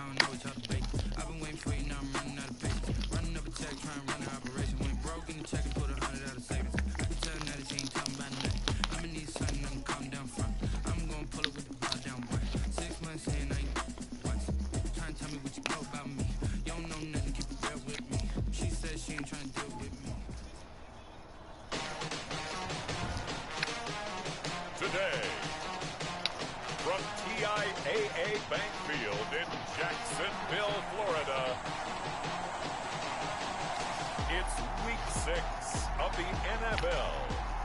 don't know what y'all debate. I've been waiting for you, now I'm running out of patience. Running up a check, trying to run an operation. Went broke in the check and put 100 out of savings. I can tell now that she ain't talking about nothing. I'ma need something, nothing calm down front. I'm gonna pull up with the bar down boy. 6 months in, I ain't once. Trying to tell me what you know about me. You don't know nothing, keep it real with me. She said she ain't trying to deal with me. Today, from TIAA Bank Field in Jacksonville, Florida, it's Week 6 of the NFL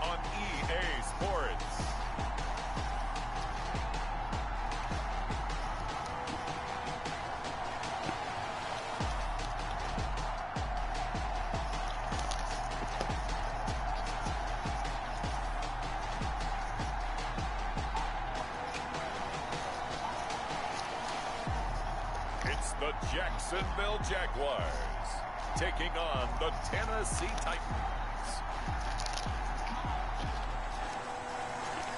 on EA Sports. It's the Jacksonville Jaguars taking on the Tennessee Titans.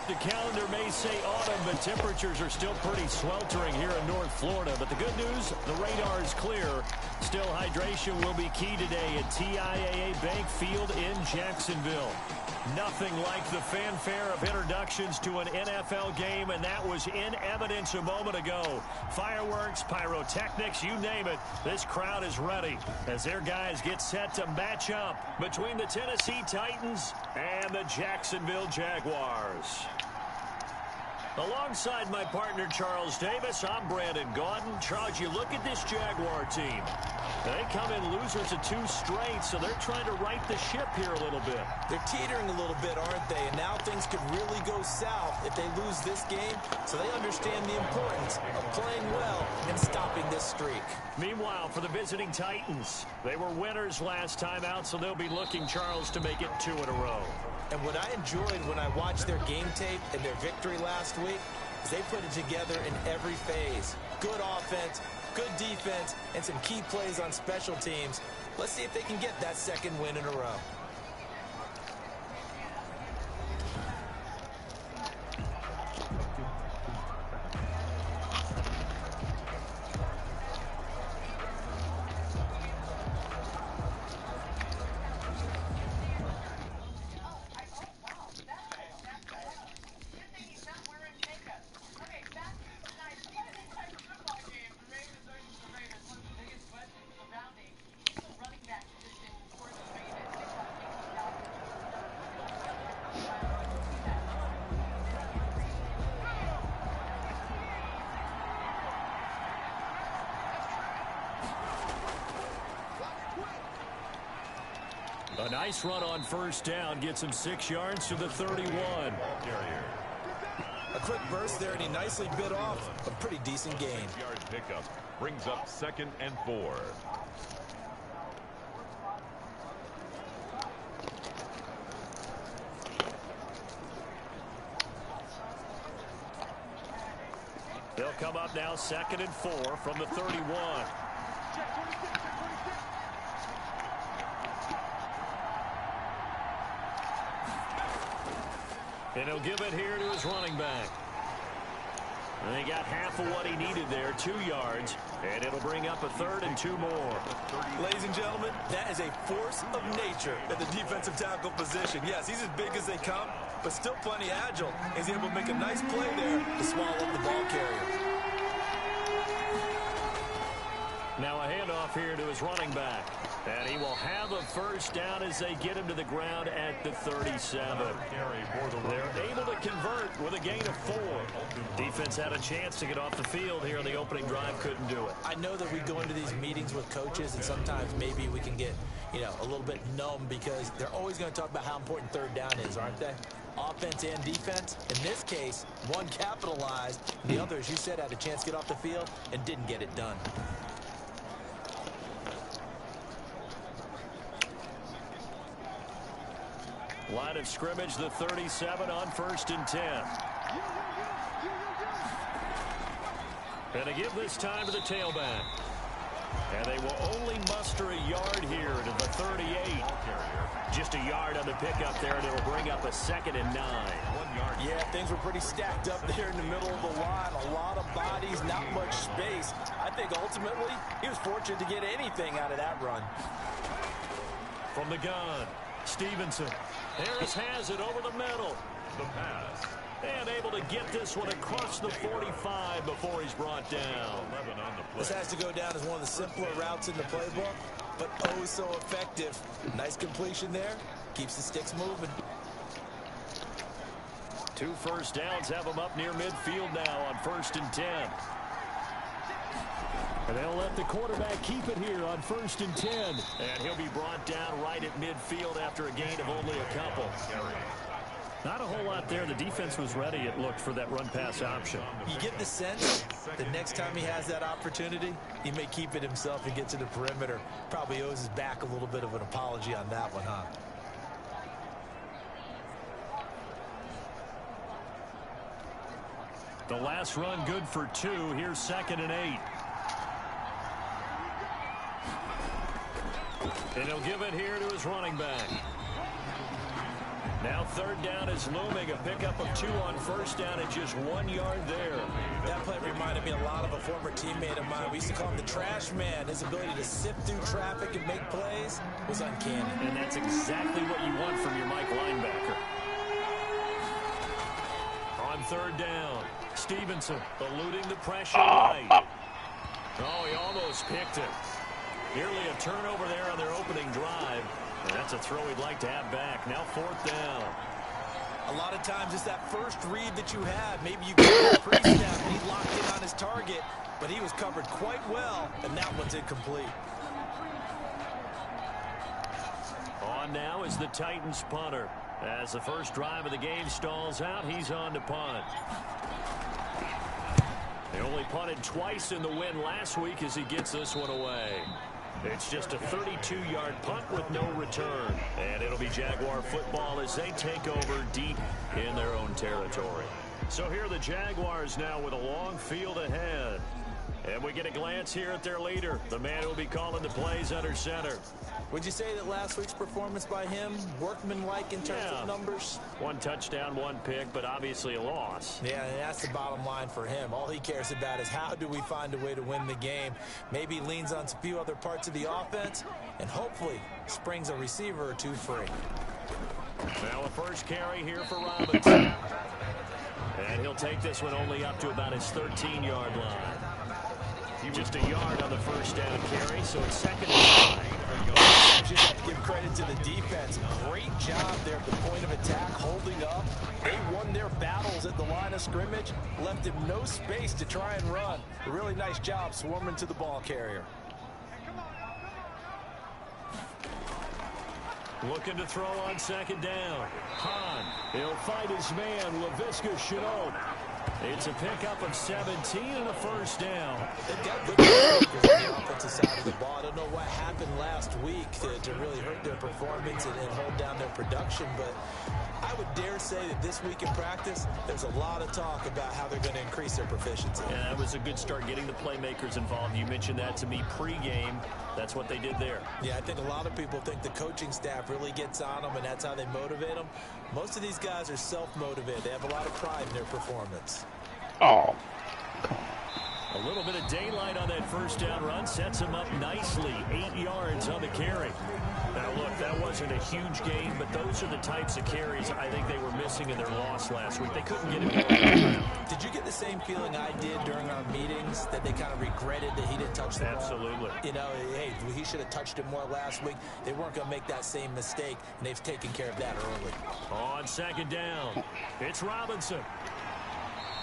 The calendar may say autumn, but temperatures are still pretty sweltering here in North Florida. But the good news, the radar is clear. Still, hydration will be key today at TIAA Bank Field in Jacksonville. Nothing like the fanfare of introductions to an NFL game, and that was in evidence a moment ago. Fireworks, pyrotechnics, you name it. This crowd is ready as their guys get set to match up between the Tennessee Titans and the Jacksonville Jaguars. Alongside my partner, Charles Davis, I'm Brandon Gaudin. Charles, you look at this Jaguar team. They come in losers of 2 straight, so they're trying to right the ship here a little bit. They're teetering a little bit, aren't they? And now things could really go south if they lose this game, so they understand the importance of playing well and stopping this streak. Meanwhile, for the visiting Titans, they were winners last time out, so they'll be looking, Charles, to make it 2 in a row. And what I enjoyed when I watched their game tape and their victory last week is they put it together in every phase. Good offense, good defense, and some key plays on special teams. Let's see if they can get that 2nd win in a row. A nice run on 1st down gets him 6 yards to the 31. A quick burst there, and he nicely bit off a pretty decent gain. 6-yard pickup brings up 2nd and 4. They'll come up now 2nd and 4 from the 31. And he'll give it here to his running back. And he got half of what he needed there, 2 yards. And it'll bring up a 3rd and 2 more. Ladies and gentlemen, that is a force of nature at the defensive tackle position. Yes, he's as big as they come, but still plenty agile. He's able to make a nice play there to swallow up the ball carrier. Now a handoff here to his running back. And he will have a 1st down as they get him to the ground at the 37. They're able to convert with a gain of 4. Defense had a chance to get off the field here on the opening drive, couldn't do it. I know that we go into these meetings with coaches, and sometimes maybe we can get, a little bit numb because they're always going to talk about how important 3rd down is, aren't they? Offense and defense. In this case, one capitalized, the other, as you said, had a chance to get off the field and didn't get it done. Line of scrimmage, the 37 on 1st and 10. And to give this time to the tailback. And they will only muster a yard here to the 38. Just a yard on the pickup there, and it'll bring up a 2nd and 9. 1 yard. Yeah, things were pretty stacked up there in the middle of the line. A lot of bodies, not much space. I think ultimately he was fortunate to get anything out of that run. From the gun, Stevenson. Harris has it over the middle. The pass. And able to get this one across the 45 before he's brought down. 11 on the play. This has to go down as one of the simpler routes in the playbook, but oh so effective. Nice completion there. Keeps the sticks moving. 2 first downs have him up near midfield now on 1st and 10. And they'll let the quarterback keep it here on 1st and 10. And he'll be brought down right at midfield after a gain of only a couple. Not a whole lot there. The defense was ready, it looked, for that run-pass option. You get the sense the next time he has that opportunity, he may keep it himself and get to the perimeter. Probably owes his back a little bit of an apology on that one, huh? The last run good for 2. Here's 2nd and 8. And he'll give it here to his running back. Now 3rd down is looming. A pickup of 2 on 1st down and just 1 yard there. That play reminded me a lot of a former teammate of mine. We used to call him the trash man. His ability to sift through traffic and make plays was uncanny. And that's exactly what you want from your Mike linebacker. On 3rd down, Stevenson eluding the pressure right. Oh, he almost picked it. Nearly a turnover there on their opening drive. And that's a throw he'd like to have back. Now 4th down. A lot of times it's that first read that you have. Maybe you get a pre-snap and he locked in on his target, but he was covered quite well, and that one's incomplete. On now is the Titans punter. As the first drive of the game stalls out, he's on to punt. They only punted twice in the win last week as he gets this one away. It's just a 32-yard punt with no return. And it'll be Jaguar football as they take over deep in their own territory. So here are the Jaguars now with a long field ahead. And we get a glance here at their leader, the man who will be calling the plays under center. Would you say that last week's performance by him, workmanlike in terms of numbers? 1 touchdown, 1 pick, but obviously a loss. Yeah, and that's the bottom line for him. All he cares about is how do we find a way to win the game. Maybe leans on a few other parts of the offense, and hopefully springs a receiver or 2 free. Now a first carry here for Robinson. And he'll take this one only up to about his 13-yard line. Just a yard on the first down carry, so it's 2nd and 9. Just have to give credit to the defense. Great job there at the point of attack, holding up. They won their battles at the line of scrimmage, left him no space to try and run. A really nice job swarming to the ball carrier. Looking to throw on 2nd down. Hahn, he'll fight his man, Laviska Shenault. It's a pickup of 17 and a first down. They've got good playmakers on the offensive side of the ball. I don't know what happened last week to really hurt their performance and hold down their production, but I would dare say that this week in practice, there's a lot of talk about how they're going to increase their proficiency. Yeah, that was a good start getting the playmakers involved. You mentioned that to me pregame. That's what they did there. Yeah, I think a lot of people think the coaching staff really gets on them, and that's how they motivate them. Most of these guys are self-motivated. They have a lot of pride in their performance. Oh. A little bit of daylight on that first down run sets him up nicely. 8 yards on the carry. Now, look, that wasn't a huge gain, but those are the types of carries I think they were missing in their loss last week. They couldn't get it going. Did you get the same feeling I did during our meetings, that they kind of regretted that he didn't touch the ball? Absolutely. You know, hey, he should have touched it more last week. They weren't going to make that same mistake, and they've taken care of that early. On 2nd down, it's Robinson.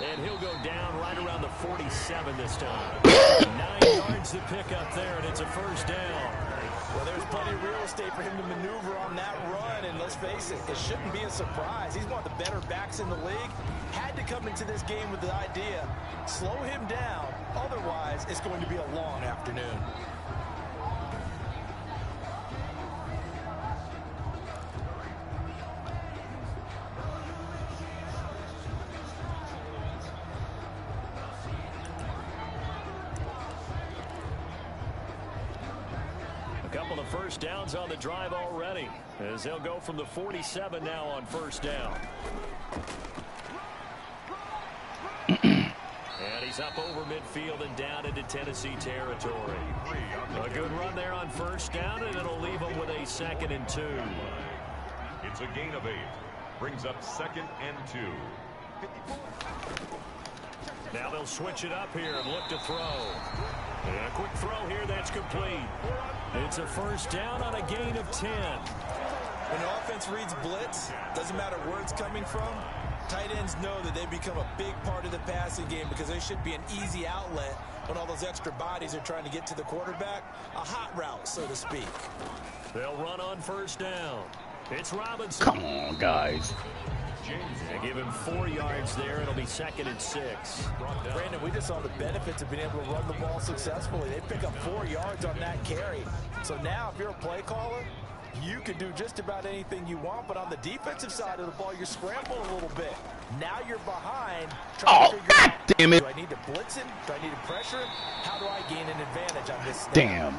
And he'll go down right around the 47 this time. 9 yards to pick up there, and it's a first down. Well, there's plenty of real estate for him to maneuver on that run, and let's face it, it shouldn't be a surprise. He's one of the better backs in the league. Had to come into this game with the idea, slow him down, otherwise it's going to be a long afternoon. A couple of first downs on the drive already, as they'll go from the 47 now on first down. And he's up over midfield and down into Tennessee territory. A good run there on first down, and it'll leave him with a 2nd and 2. It's a gain of 8. Brings up 2nd and 2. Now they'll switch it up here and look to throw. And a quick throw here that's complete. It's a first down on a gain of 10. When the offense reads blitz, doesn't matter where it's coming from, tight ends know that they become a big part of the passing game because they should be an easy outlet when all those extra bodies are trying to get to the quarterback. A hot route, so to speak. They'll run on first down. It's Robinson. Come on, guys. They give him 4 yards there. It'll be 2nd and 6. Brandon, we just saw the benefits of being able to run the ball successfully. They pick up 4 yards on that carry. So now if you're a play caller, you can do just about anything you want, but on the defensive side of the ball, you're scrambling a little bit. Now you're behind. Oh, God damn it. Do I need to blitz him? Do I need to pressure him? How do I gain an advantage on this snap? Damn.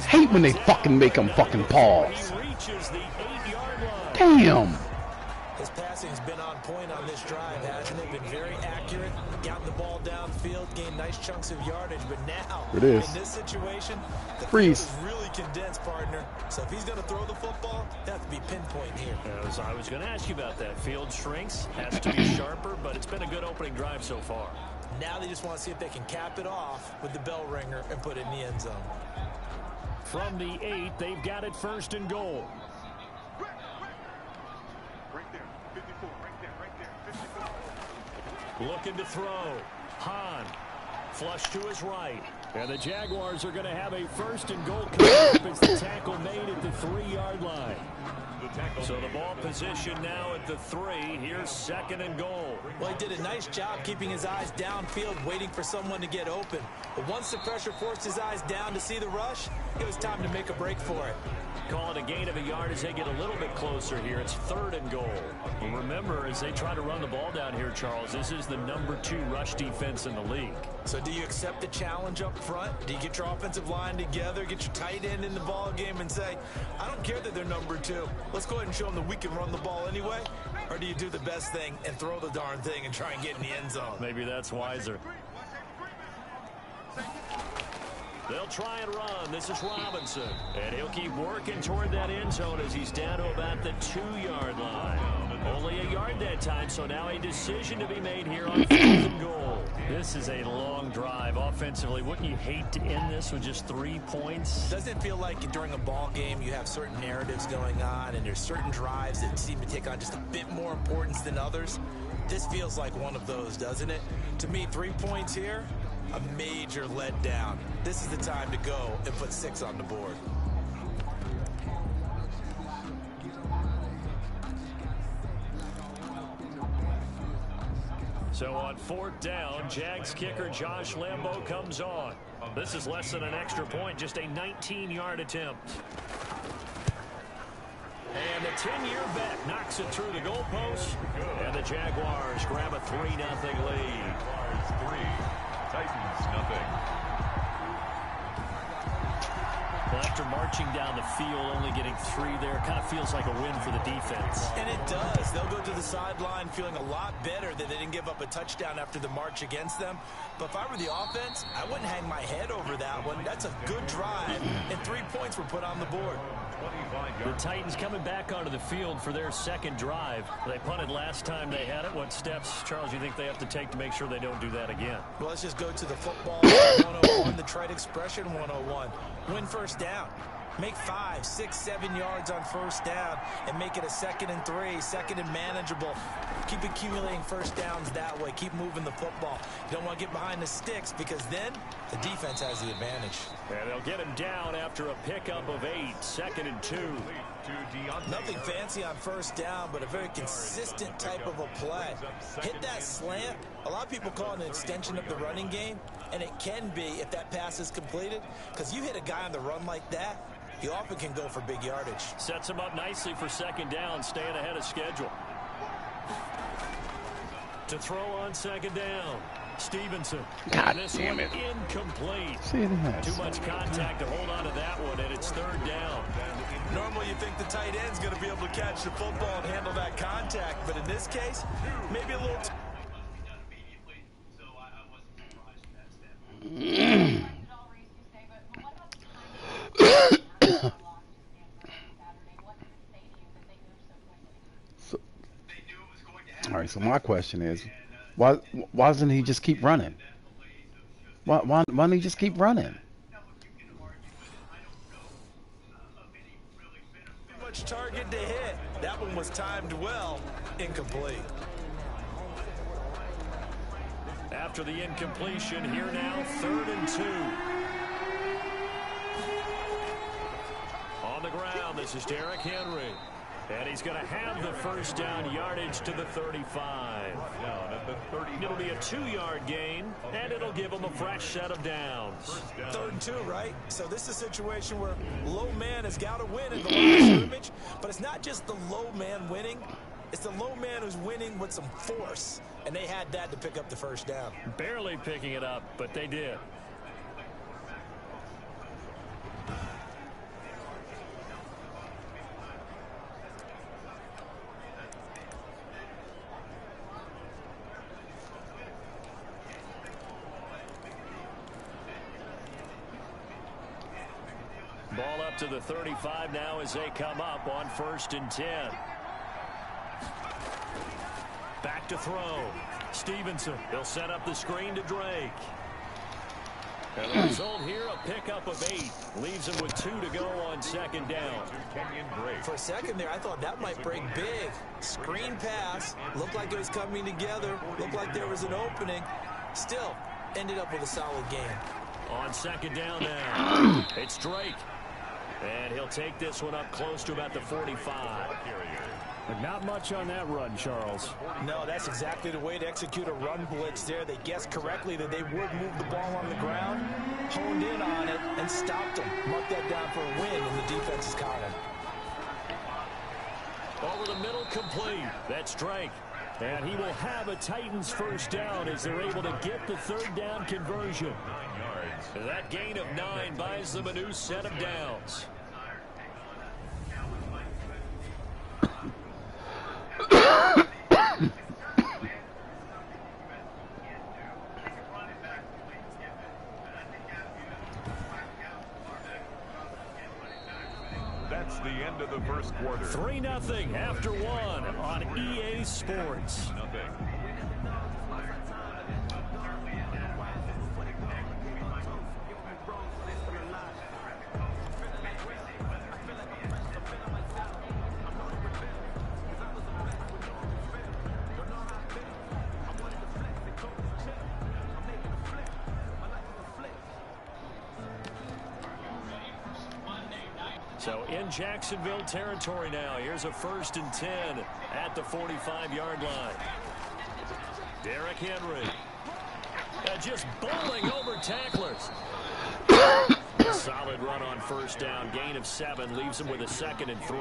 Hate when they fucking make them fucking pause. He reaches the 8-yard line. Damn. His passing's been on point on this drive, hasn't it? Been very accurate, gotten the ball downfield, gained nice chunks of yardage, but now, it is. In this situation, the Freeze. field is really condensed, partner. So if he's going to throw the football, that has to be pinpoint here. As I was going to ask you about that. Field shrinks, has to be sharper, but it's been a good opening drive so far. Now they just want to see if they can cap it off with the bell ringer and put it in the end zone. From the 8, they've got it 1st and goal. Looking to throw. Hahn. Flush to his right. And the Jaguars are going to have a 1st and goal coming up as the tackle made at the 3-yard line. So the ball position now at the 3. Here's 2nd and goal. Well, he did a nice job keeping his eyes downfield, waiting for someone to get open. But once the pressure forced his eyes down to see the rush, it was time to make a break for it. Call it a gain of a yard as they get a little bit closer here. It's 3rd and goal. And remember, as they try to run the ball down here, Charles, this is the number 2 rush defense in the league. So do you accept the challenge up front? Do you get your offensive line together, get your tight end in the ball game and say, I don't care that they're number 2. Let's go ahead and show them that we can run the ball anyway? Or do you do the best thing and throw the darn thing and try and get in the end zone? Maybe that's wiser. They'll try and run. This is Robinson. And he'll keep working toward that end zone as he's down to about the 2-yard line. Only a yard that time, so now a decision to be made here on 4th and goal. This is a long drive offensively. Wouldn't you hate to end this with just 3 points? Doesn't it feel like during a ball game you have certain narratives going on and there's certain drives that seem to take on just a bit more importance than others? This feels like one of those, doesn't it? To me, 3 points here, a major letdown. This is the time to go and put 6 on the board. So on 4th down, Jags kicker Josh Lambo comes on. This is less than an extra point, just a 19-yard attempt. And the 10-year bet knocks it through the goalpost. And the Jaguars grab a 3-0 lead. 3, Titans nothing. Well, after marching down the field, only getting 3 there, kind of feels like a win for the defense. And it does. They'll go to the sideline feeling a lot better that they didn't give up a touchdown after the march against them. But if I were the offense, I wouldn't hang my head over that one. That's a good drive, and 3 points were put on the board. The Titans coming back onto the field for their 2nd drive. They punted last time they had it. What steps, Charles, do you think they have to take to make sure they don't do that again? Well, let's just go to the football 101, the trite expression 101. Win first down. Make 5, 6, 7 yards on first down and make it a 2nd and 3, 2nd and manageable. Keep accumulating first downs that way. Keep moving the football. You don't want to get behind the sticks because then the defense has the advantage. And they'll get him down after a pickup of 8, 2nd and 2. Nothing fancy on first down, but a very consistent type of a play. Hit that slant. A lot of people call it an extension of the running game, and it can be if that pass is completed, because you hit a guy on the run like that, he often can go for big yardage. Sets him up nicely for 2nd down, staying ahead of schedule. To throw on 2nd down. Stevenson. God this damn one it. Incomplete. See that? Too much contact to hold on to that one, and it's third down. Normally you think the tight end's going to be able to catch the football and handle that contact, but in this case, maybe a little... All right, so my question is, why doesn't he just keep running? Why don't he just keep running? Much target to hit. That one was timed well. Incomplete. After the incompletion, here now, 3rd and 2. On the ground, this is Derrick Henry. And he's going to have the first down yardage to the 35. It'll be a 2-yard gain, and it'll give him a fresh set of downs. 3rd and 2, right? So this is a situation where low man has got to win in the line of scrimmage, but it's not just the low man winning. It's the low man who's winning with some force, and they had that to pick up the first down. Barely picking it up, but they did. Ball up to the 35 now as they come up on 1st and 10. Back to throw. Stevenson. He'll set up the screen to Drake. And the result here, a pickup of 8. Leaves him with 2 to go on 2nd down. For a second there, I thought that might break big. Screen pass. Looked like it was coming together. Looked like there was an opening. Still, ended up with a solid game. On 2nd down now, it's Drake. And he'll take this one up close to about the 45. But not much on that run, Charles. No, that's exactly the way to execute a run blitz there. They guessed correctly that they would move the ball on the ground, honed in on it, and stopped them. Mark that down for a win, and the defense is caught him. Over the middle, complete. That's Drake. And he will have a Titans first down as they're able to get the 3rd down conversion. That gain of 9 buys them a new set of downs. That's the end of the first quarter. 3-0 after 1 on EA Sports. Nothing. So in Jacksonville territory now. Here's a 1st and 10 at the 45-yard line. Derrick Henry. Just bowling over tacklers. Solid run on 1st down. Gain of 7 leaves him with a 2nd and 3.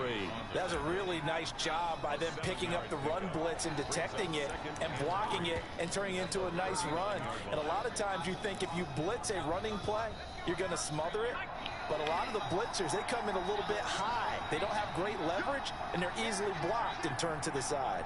That was a really nice job by them picking up the run blitz and detecting it and blocking it and turning it into a nice run. And a lot of times you think if you blitz a running play, you're going to smother it. But a lot of the blitzers, they come in a little bit high. They don't have great leverage, and they're easily blocked and turned to the side.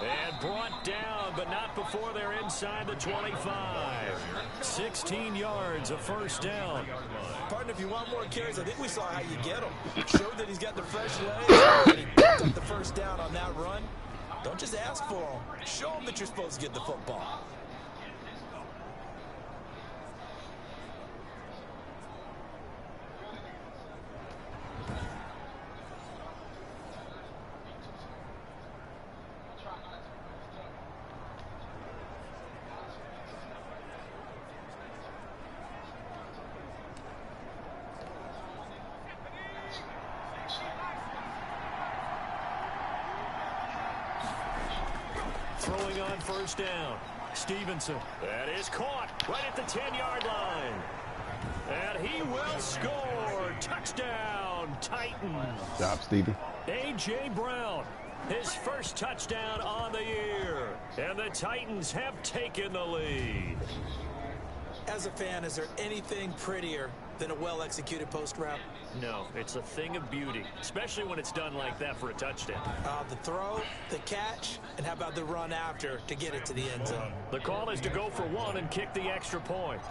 And brought down, but not before they're inside the 25. 16 yards, a 1st down. Partner, if you want more carries, I think we saw how you get them. Showed that he's got the fresh legs, and he picked up the 1st down on that run. Don't just ask for them. Show them that you're supposed to get the football. Throwing on 1st down. Stevenson. That is caught right at the 10-yard line. And he will score. Touchdown, touchdown, Titans. Good job, Stevie. A.J. Brown, his first touchdown on the year. And the Titans have taken the lead. As a fan, is there anything prettier than a well-executed post route? No, it's a thing of beauty, especially when it's done like that for a touchdown. The throw, the catch, and how about the run after to get it to the end zone? The call is to go for one and kick the extra point.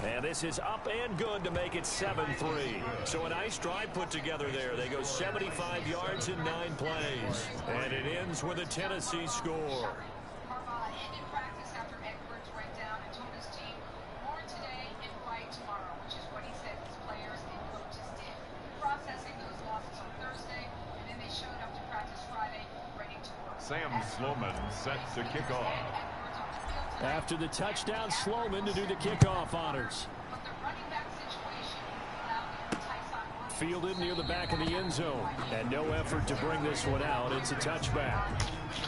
And this is up and good to make it 7-3. So a nice drive put together there. They go 75 yards in 9 plays. And it ends with a Tennessee score. Sam Sloman set to kick off. After the touchdown, Sloman to do the kickoff honors. Fielded near the back of the end zone. And no effort to bring this one out. It's a touchback.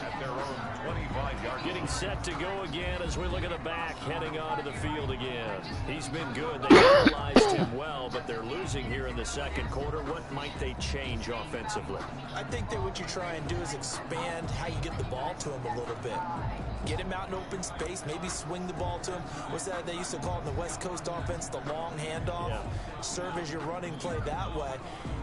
At their own 25-yard. Getting set to go again as we look at the back heading onto the field again. He's been good. They utilized him well, but they're losing here in the second quarter. What might they change offensively? I think that what you try and do is expand how you get the ball to him a little bit. Get him out in open space, maybe swing the ball to him. What's that they used to call in the West Coast offense, the long handoff? Yeah. Serve as your running play that way,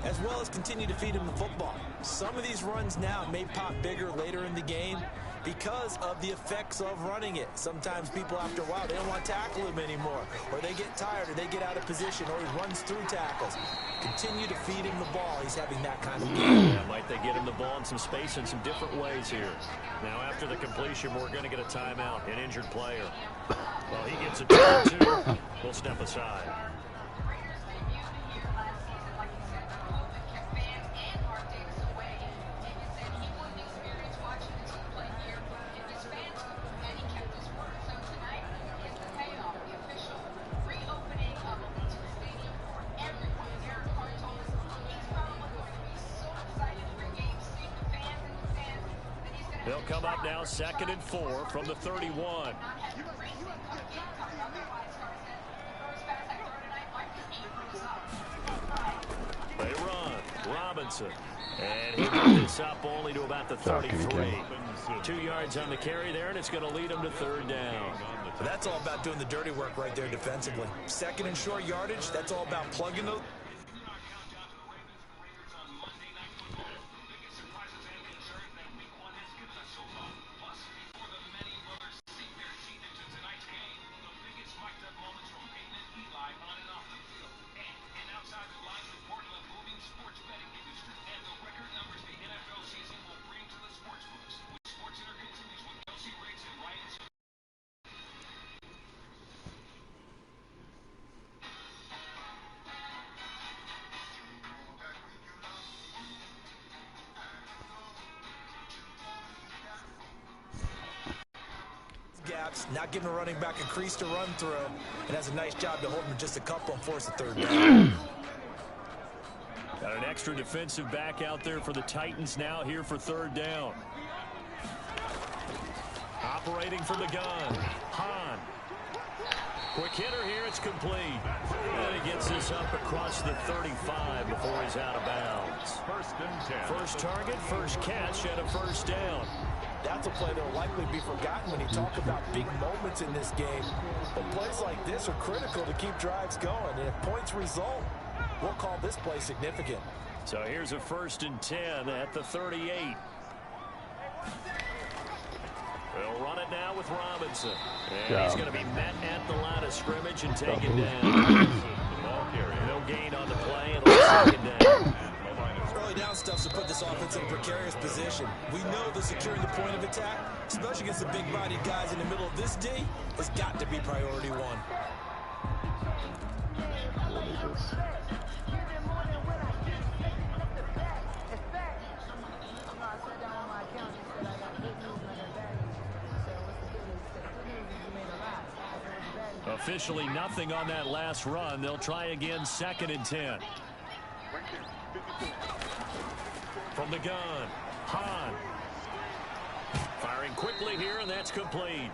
as well as continue to feed him the football. Some of these runs now may pop bigger later in the game because of the effects of running it. Sometimes people, after a while, they don't want to tackle him anymore, or they get tired, or they get out of position, or he runs through tackles. Continue to feed him the ball. He's having that kind of game. Yeah, might they get him the ball in some space in some different ways here. Now, after the completion, we're going to get a timeout, an injured player. Well, he gets a turn, too. We'll step aside. They'll come up now 2nd and 4 from the 31. They run. Robinson. And he put this up only to about the 33. 2 yards on the carry there, and it's going to lead him to 3rd down. That's all about doing the dirty work right there defensively. 2nd and short yardage, that's all about plugging those. Gaps, not giving a running back a crease to run through, and has a nice job to hold him just a couple and force a 3rd down. Got an extra defensive back out there for the Titans now here for 3rd down. Operating from the gun, Hahn. Quick hitter here, it's complete. And he gets this up across the 35 before he's out of bounds. 1st and 10. First target, first catch, and a 1st down. That's a play that will likely be forgotten when you talk about big moments in this game. But plays like this are critical to keep drives going. And if points result, we'll call this play significant. So here's a 1st and 10 at the 38. They'll run it now with Robinson. And he's going to be met at the line of scrimmage and taken down. No gain on the play, and it's 2nd down. Early down stuff to put this offense in a precarious position. We know that securing the point of attack, especially against the big-bodied guys in the middle of this D, has got to be priority one. Officially nothing on that last run. They'll try again 2nd and 10. From the gun, Hahn. Firing quickly here, and that's complete.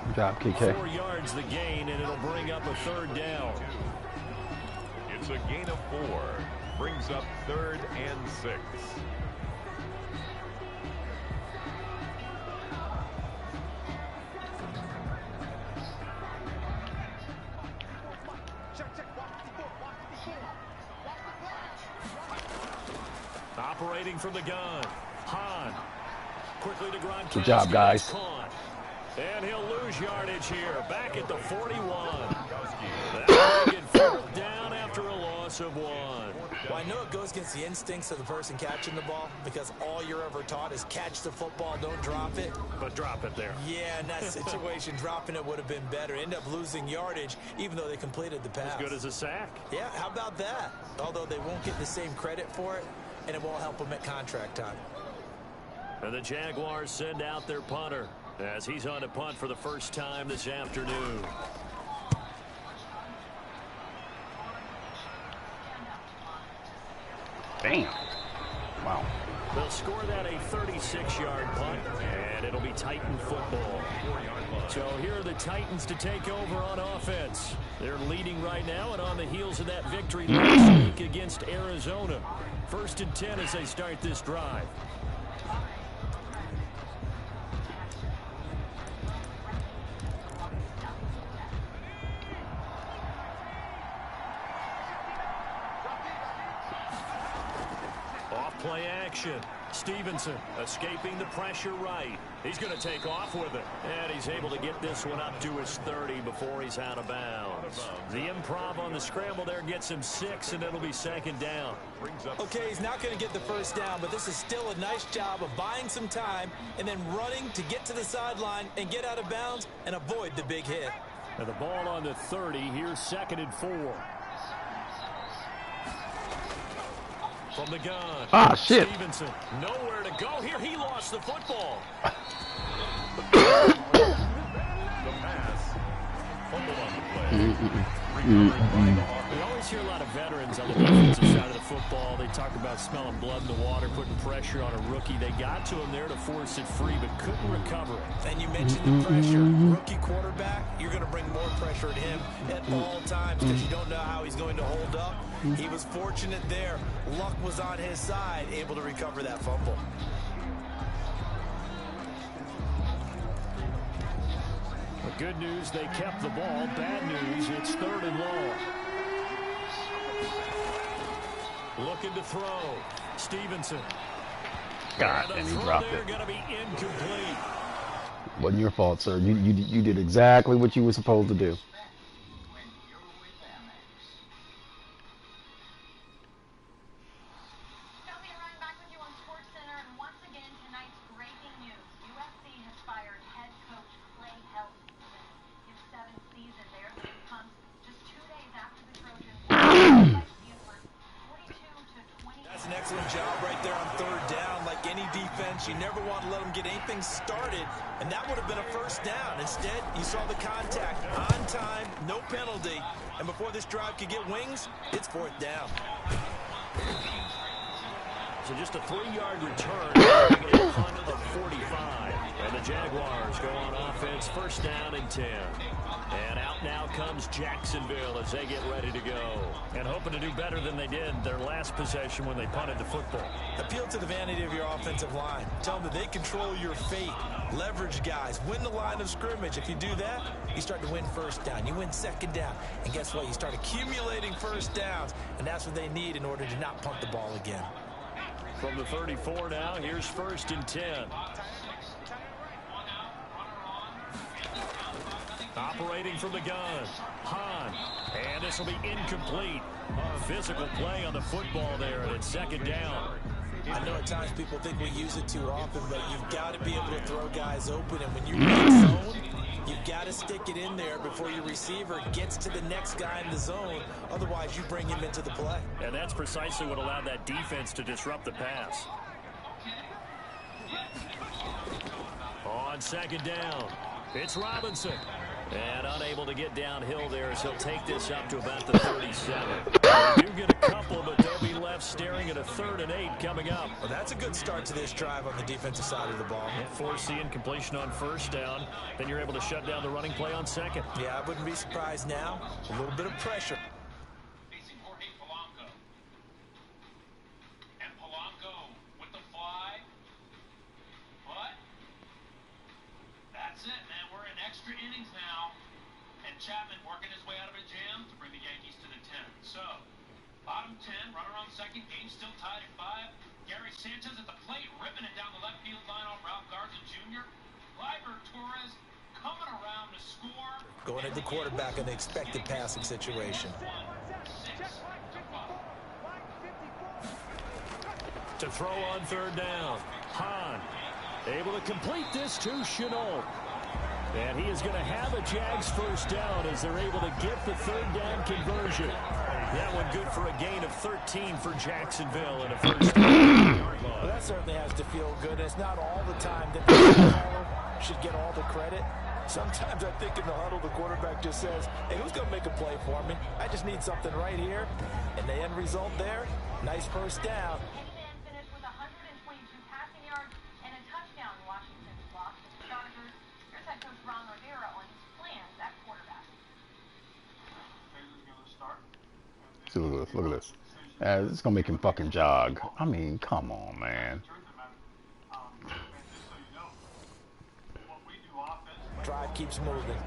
Good job, KK. 4 yards the gain, and it'll bring up a 3rd down. It's a gain of 4. Brings up 3rd and 6. Operating from the gun. Hahn. Quickly to Gronkowski. Good job, guys. And he'll lose yardage here. Back at the 41. That'll make it 4th down after a loss of 1. Well, I know it goes against the instincts of the person catching the ball because all you're ever taught is catch the football, don't drop it. But drop it there. Yeah, in that situation, dropping it would have been better. End up losing yardage, even though they completed the pass. As good as a sack. Yeah, how about that? Although they won't get the same credit for it, and it won't help them at contract time. And the Jaguars send out their punter as he's on to punt for the first time this afternoon. Damn. Wow. They'll score that a 36-yard punt, and it'll be Titan football. So here are the Titans to take over on offense. They're leading right now and on the heels of that victory last week against Arizona. 1st and 10 as they start this drive. Play action. Stevenson escaping the pressure right. He's going to take off with it. And he's able to get this one up to his 30 before he's out of bounds. The improv on the scramble there gets him 6, and it'll be 2nd down. Okay, he's not going to get the first down, but this is still a nice job of buying some time and then running to get to the sideline and get out of bounds and avoid the big hit. And the ball on the 30. Here's 2nd and 4. From the gun. Ah, shit. Stevenson, nowhere to go here. He lost the football. The pass. Fumble on the play. We always hear a lot of veterans on the defensive side of the football. They talk about smelling blood in the water, putting pressure on a rookie. They got to him there to force it free, but couldn't recover it. And you mentioned the pressure. Rookie quarterback, you're going to bring more pressure at him at all times because you don't know how he's going to hold up. He was fortunate there. Luck was on his side, able to recover that fumble. But good news, they kept the ball. Bad news, it's 3rd and long. Looking to throw. Stevenson. God, and he dropped it. Going to be incomplete. Wasn't your fault, sir. You did exactly what you were supposed to do. You never want to let them get anything started, and that would have been a first down. Instead, you saw the contact on time, no penalty, and before this drive could get wings, it's 4th down. So just a 3-yard return, a punt of 45, and the Jaguars go on offense, 1st down and 10. And out now comes Jacksonville as they get ready to go. And hoping to do better than they did their last possession when they punted the football. Appeal to the vanity of your offensive line. Tell them that they control your fate. Leverage guys. Win the line of scrimmage. If you do that, you start to win 1st down. You win 2nd down. And guess what? You start accumulating 1st downs. And that's what they need in order to not punt the ball again. From the 34 now, here's 1st and 10. Operating from the gun. Hahn. And this will be incomplete. Physical play on the football there, and it's 2nd down. I know at times people think we use it too often, but you've got to be able to throw guys open. And when you're in the zone, you've got to stick it in there before your receiver gets to the next guy in the zone. Otherwise, you bring him into the play. And that's precisely what allowed that defense to disrupt the pass. On 2nd down, it's Robinson. And unable to get downhill there as he'll take this up to about the 37. They do get a couple, but they'll be left staring at a 3rd and 8 coming up. Well, that's a good start to this drive on the defensive side of the ball. Force the incompletion on 1st down. Then you're able to shut down the running play on 2nd. Yeah, I wouldn't be surprised now. A little bit of pressure. second. Game still tied at 5. Gary Sanchez at the plate, ripping it down the left field line on Ralph Garza Jr. Gleyber Torres coming around to score. Going at the quarterback in the expected passing situation. To throw on third down. Hahn able to complete this to Chenault. And he is going to have a Jags first down as they're able to get the third down conversion. That one good for a gain of 13 for Jacksonville and a first down. Well, that certainly has to feel good. It's not all the time that the caller should get all the credit. Sometimes I think in the huddle, the quarterback just says, hey, who's going to make a play for me? I just need something right here. And the end result there, nice first down. Finished with 122 passing yards and a touchdown. Washington's loss to the Chargers. Here's head coach Ron Rivera on his plans at quarterback. See, look at this. It's gonna make him fucking jog. I mean, come on, man. Drive keeps moving.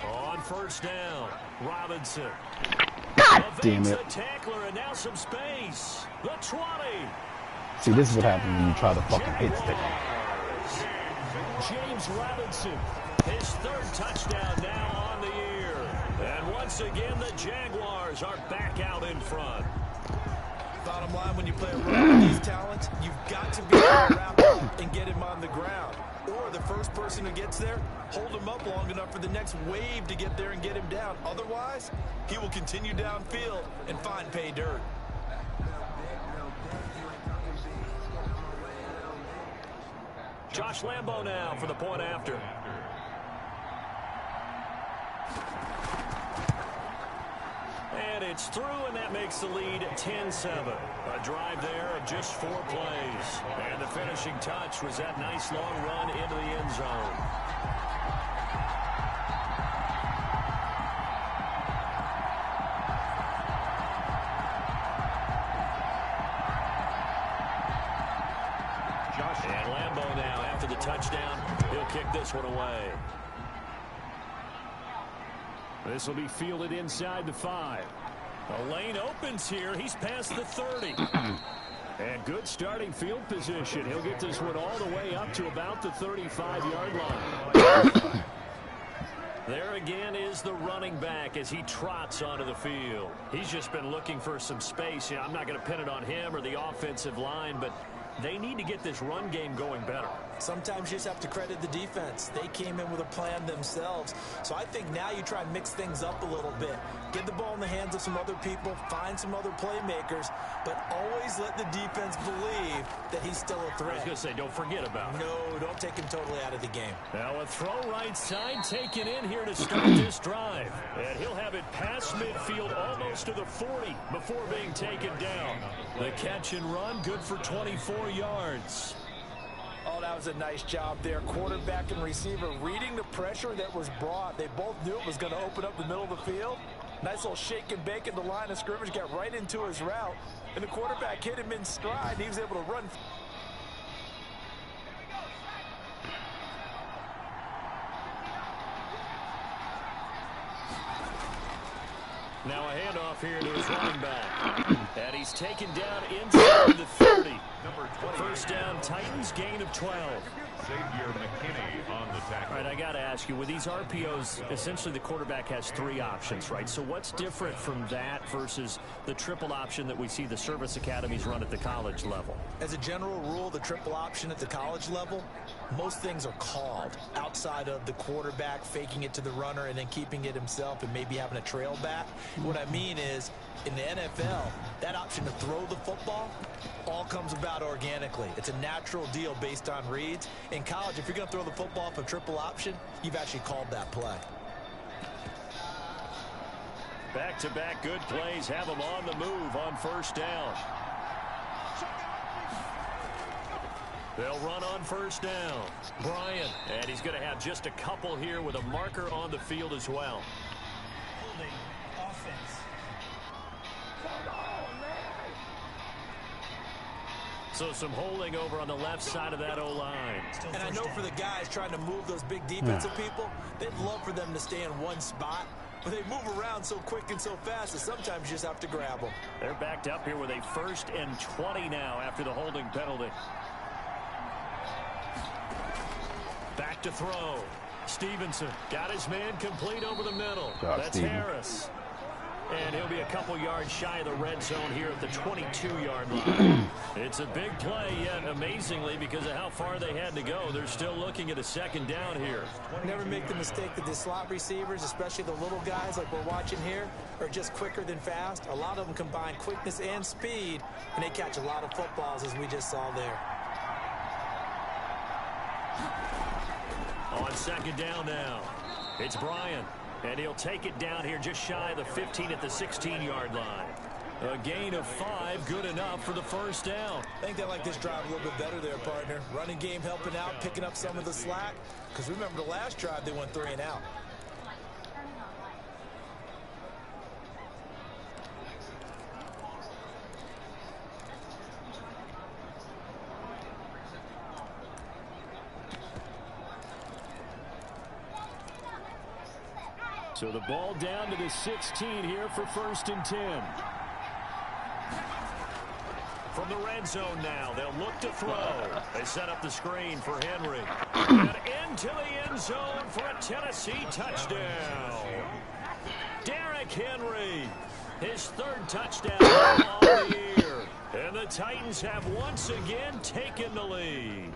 On first down, Robinson. God damn it. The tackler and now some space. The 20. See, this is what happens when you try to fucking hit stick. James Robinson, his third touchdown now on the year. And once again, the Jaguars are back out in front. Bottom line, when you play around with these talents, you've got to be able to wrap up and get him on the ground. Or the first person who gets there, hold him up long enough for the next wave to get there and get him down. Otherwise, he will continue downfield and find pay dirt. Josh Lambo now for the point after. And it's through, and that makes the lead 10-7. A drive there of just 4 plays. And the finishing touch was that nice long run into the end zone. And Lambo now after the touchdown. He'll kick this one away. This will be fielded inside the 5. A lane opens here. He's past the 30. And good starting field position. He'll get this one all the way up to about the 35-yard line. There again is the running back as he trots onto the field. He's just been looking for some space. I'm not going to pin it on him or the offensive line, but they need to get this run game going better. Sometimes you just have to credit the defense. They came in with a plan themselves. So I think now you try and mix things up a little bit. Get the ball in the hands of some other people, find some other playmakers, but always let the defense believe that he's still a threat. I was going to say, don't forget about it. No, don't take him totally out of the game. Now a throw right side taken in here to start this drive. And he'll have it past midfield almost to the 40 before being taken down. The catch and run good for 24 yards. Oh, that was a nice job there. Quarterback and receiver reading the pressure that was brought. They both knew it was going to open up the middle of the field. Nice little shake and bake in the line of scrimmage, got right into his route. And the quarterback hit him in stride, and he was able to run. Now a handoff here to his running back. And he's taken down inside the 30. First down, Titans, gain of 12. Xavier McKinney on the tackle. All right, I got to ask you, with these RPOs, essentially the quarterback has 3 options, right? So what's different from that versus the triple option that we see the service academies run at the college level? As a general rule, the triple option at the college level, most things are called outside of the quarterback faking it to the runner and then keeping it himself and maybe having a trail back. What I mean is, in the NFL, that option to throw the football all comes about organically. It's a natural deal based on reads. In college, if you're going to throw the football off a triple option, you've actually called that play. Back-to-back good plays have them on the move on first down. They'll run on first down. Bryant, and he's going to have just a couple here with a marker on the field as well. Holding offense. So some holding over on the left side of that O-line. And I know for the guys trying to move those big defensive people, they'd love for them to stay in one spot. But they move around so quick and so fast that sometimes you just have to grab them. They're backed up here with a 1st and 20 now after the holding penalty. Back to throw. Stevenson got his man complete over the middle. That's Steven. Harris. And he'll be a couple yards shy of the red zone here at the 22-yard line. It's a big play, yet amazingly, because of how far they had to go, they're still looking at a 2nd down here. Never make the mistake that the slot receivers, especially the little guys like we're watching here, are just quicker than fast. A lot of them combine quickness and speed, and they catch a lot of footballs, as we just saw there. On 2nd down now, it's Bryant. And he'll take it down here just shy of the 15 at the 16-yard line. A gain of 5, good enough for the 1st down. I think they like this drive a little bit better there, partner. Running game helping out, picking up some of the slack. Because remember the last drive, they went 3 and out. So the ball down to the 16 here for 1st and 10. From the red zone now, they'll look to throw. They set up the screen for Henry. And into the end zone for a Tennessee touchdown. Derrick Henry, his 3rd touchdown on the year. And the Titans have once again taken the lead.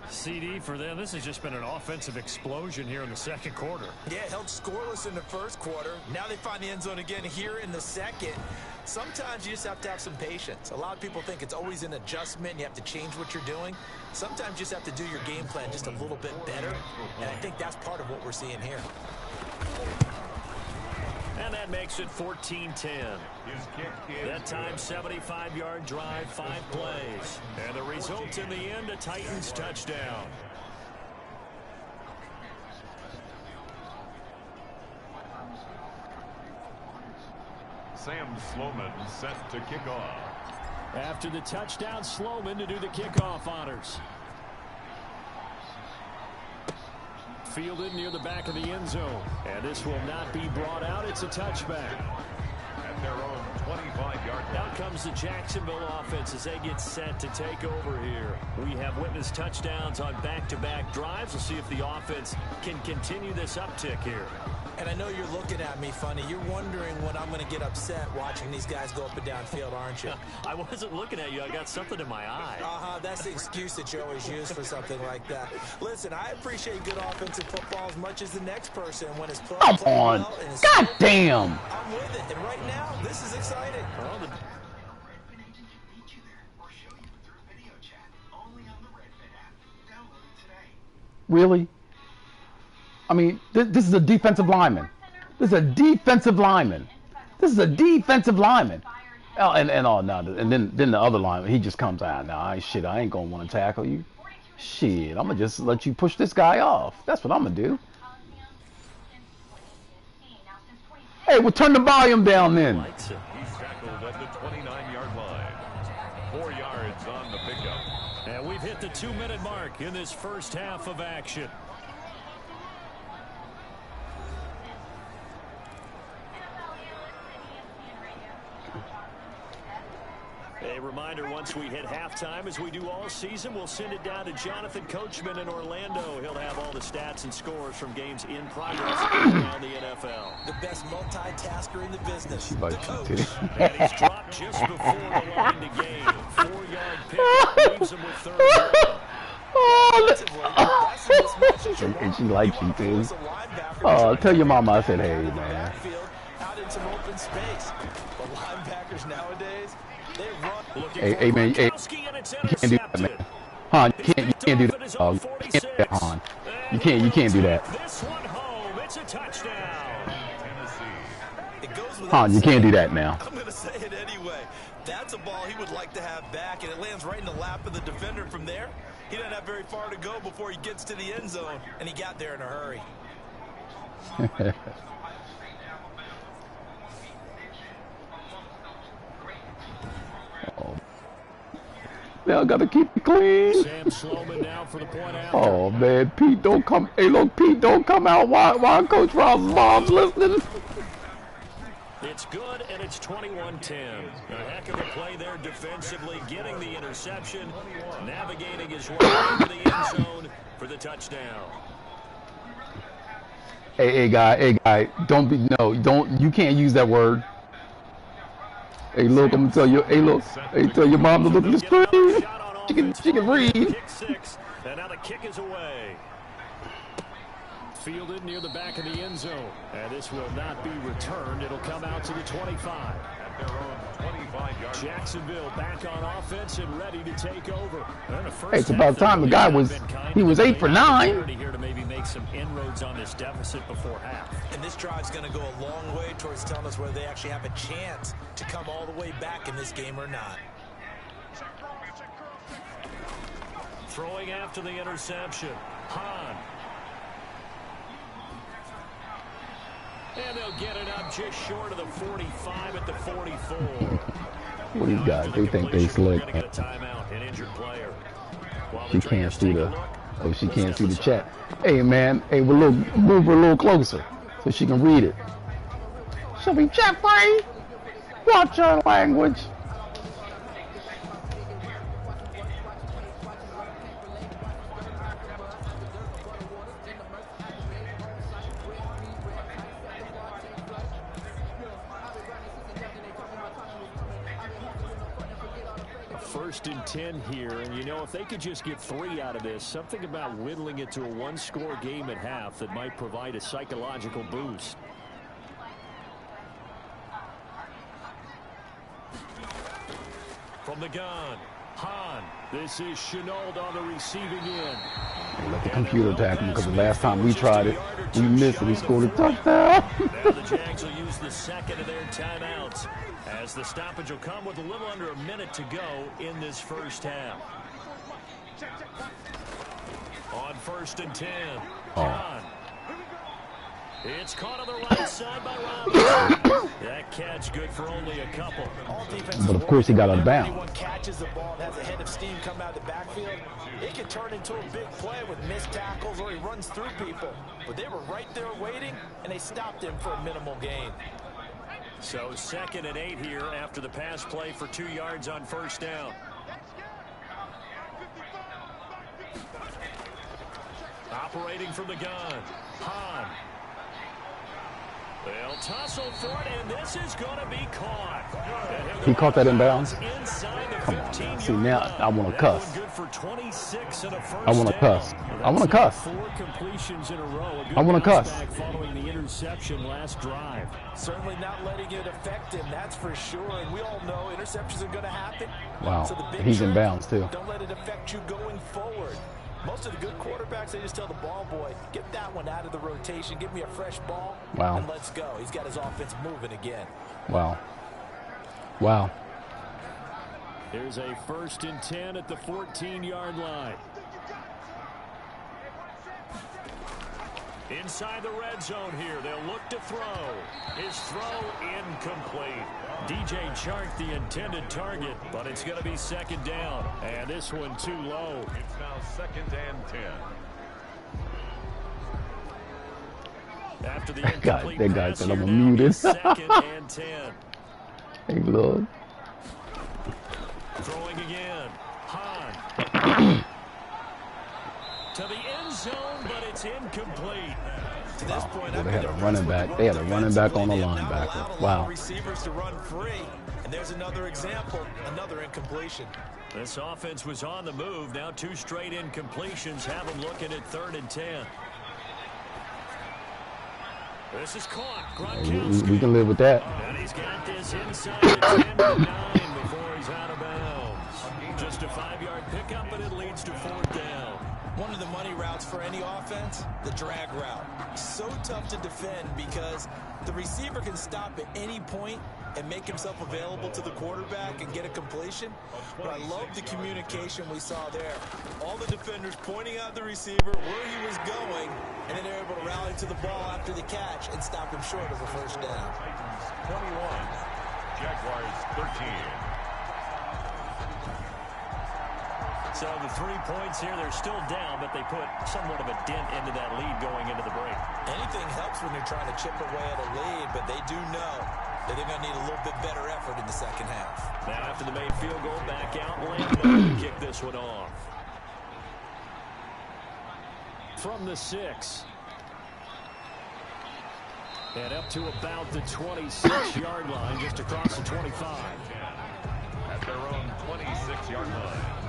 CD for them. This has just been an offensive explosion here in the 2nd quarter. Yeah, held scoreless in the 1st quarter. Now they find the end zone again here in the 2nd. Sometimes you just have to have some patience. A lot of people think it's always an adjustment. You have to change what you're doing. Sometimes you just have to do your game plan just a little bit better. And I think that's part of what we're seeing here. And that makes it 14-10. That time, 75-yard drive, 5 plays. And the result in the end, a Titans touchdown. Sam Sloman set to kick off. After the touchdown, Sloman to do the kickoff honors. Fielded near the back of the end zone. And this will not be brought out. It's a touchback. At their own 25-yard line. Out comes the Jacksonville offense as they get set to take over here. We have witnessed touchdowns on back-to-back drives. We'll see if the offense can continue this uptick here. And I know you're looking at me funny. You're wondering when I'm going to get upset watching these guys go up and down field, aren't you? I wasn't looking at you. I got something in my eye. That's the excuse that you always use for something like that. Listen, I appreciate good offensive football as much as the next person when it's played Come on. well and it's God damn. I'm with it. And right now, this is exciting. Well, Really? I mean, this is a defensive lineman. This is a defensive lineman. This is a defensive lineman. Oh, and then the other lineman, he just comes out. Nah, shit, I ain't gonna want to tackle you. Shit, I'm gonna just let you push this guy off. That's what I'm gonna do. Hey, well, turn the volume down then. He's tackled at the 29-yard line. 4 yards on the pickup. And we've hit the 2-minute mark in this first half of action. A reminder, once we hit halftime, as we do all season, we'll send it down to Jonathan Coachman in Orlando. He'll have all the stats and scores from games in progress around the NFL. The best multitasker in the business, She the likes you coach. too. And he's dropped just before the line to gain. 4-yard pick leaves him with 3rd down. That's the mismatch that you And want. she likes you too. It's a linebacker Oh, that's tell your mama I said, out hey, in the man. backfield, out in some open space. The linebackers nowadays, they run. Hey, man, hey, you can't do that, man. Han, you can't do that, dog. You can't do that, Han. You can't do that. This one home. It's a touchdown. It goes goes without Huh, you saying. can't do that now. I'm going to say it anyway. That's a ball he would like to have back, and it lands right in the lap of the defender from there. He doesn't have very far to go before he gets to the end zone, and he got there in a hurry. Oh. Now I gotta keep it clean. Sam Sloman now for the point after. Oh man, Pete, don't come. Hey, look, Pete, don't come out while Coach Ross's mom's listening. It's good, and it's 21-10. A heck of a play there defensively, getting the interception, navigating his way into the end zone for the touchdown. Hey, guy, don't be you can't use that word. Hey, look, I'm gonna tell you. Hey, look, hey, tell your mom to look at the screen. She can read. Kick 6, and now the kick is away. Fielded near the back of the end zone. And this will not be returned. It'll come out to the 25. At their own 25-yard. Jacksonville back on offense and ready to take over. Hey, it's about time the guy was 8 for 9. Here to maybe make some inroads on this deficit before half. And this drive's going to go a long way towards telling us whether they actually have a chance to come all the way back in this game or not. Throwing after the interception, Hahn. And they'll get it up just short of the 45 at the 44. What these guys, they think they slick. She can't see she can't see the chat. Hey man, hey, move her a little closer so she can read it. She'll be Jeffrey. Watch your language. First and 10 here, and you know, if they could just get 3 out of this, something about whittling it to a one-score game at half that might provide a psychological boost. From the gun, Hahn. This is Chenault on the receiving end. Let the computer attack him because the last time we tried it, we missed it. He scored a touchdown. Now the Jags will use the second of their timeouts, as the stoppage will come with a little under a minute to go in this first half. On first and 10, Hahn. It's caught on the right side by Robinson. That catch good for only a couple. But of course he got out of bounds. Anyone catches the ball and has a head of steam come out of the backfield, it can turn into a big play with missed tackles or he runs through people. But they were right there waiting, and they stopped him for a minimal gain. So second and 8 here after the pass play for 2 yards on first down. Operating from the gun, Hahn. They'll tussle for it, and this is going to be caught. He caught that in bounds? Come on, man. See, now I want to cuss. I want to cuss. I want to cuss. 4 completions in a row. I want to cuss. Following the interception last drive. Certainly not letting it affect him, that's for sure. And we all know interceptions are going to happen. Wow. So the big He's in trick, bounds, too. Don't let it affect you going forward. Most of the good quarterbacks, they just tell the ball boy, get that one out of the rotation, give me a fresh ball, wow, and let's go. He's got his offense moving again. Wow. Wow. There's a first and 10 at the 14-yard line. Inside the red zone here, they'll look to throw. His throw incomplete. DJ Chark the intended target, but it's going to be second down. And this one too low. It's now second and 10. After the that guy said I'm muted. muted. Second and 10. Hey, Lord. Throwing again. Hahn. To the end zone, but it's incomplete. To this point, Well, they had a running back. They had a running back on the linebacker. Wow. Receivers to run free. And there's another example, another incompletion. This offense was on the move. Now 2 straight incompletions have them looking at 3rd and 10. This is caught. Gronkowski. We can live with that. And he's got this inside the 10 to 9 before he's out of bounds. Just a 5-yard pickup, but it leads to 4th down. One of the money routes for any offense, the drag route. So tough to defend because the receiver can stop at any point and make himself available to the quarterback and get a completion. But I love the communication we saw there. All the defenders pointing out the receiver, where he was going, and then they're able to rally to the ball after the catch and stop him short of a first down. Titans 21, Jaguars 13. So the 3 points here, they're still down, but they put somewhat of a dent into that lead going into the break. Anything helps when you're trying to chip away at a lead, but they do know that they're going to need a little bit better effort in the second half. Now after the made field goal, back out Lando to kick this one off. From the 6. And up to about the 26-yard line, just across the 25. At their own 26-yard line.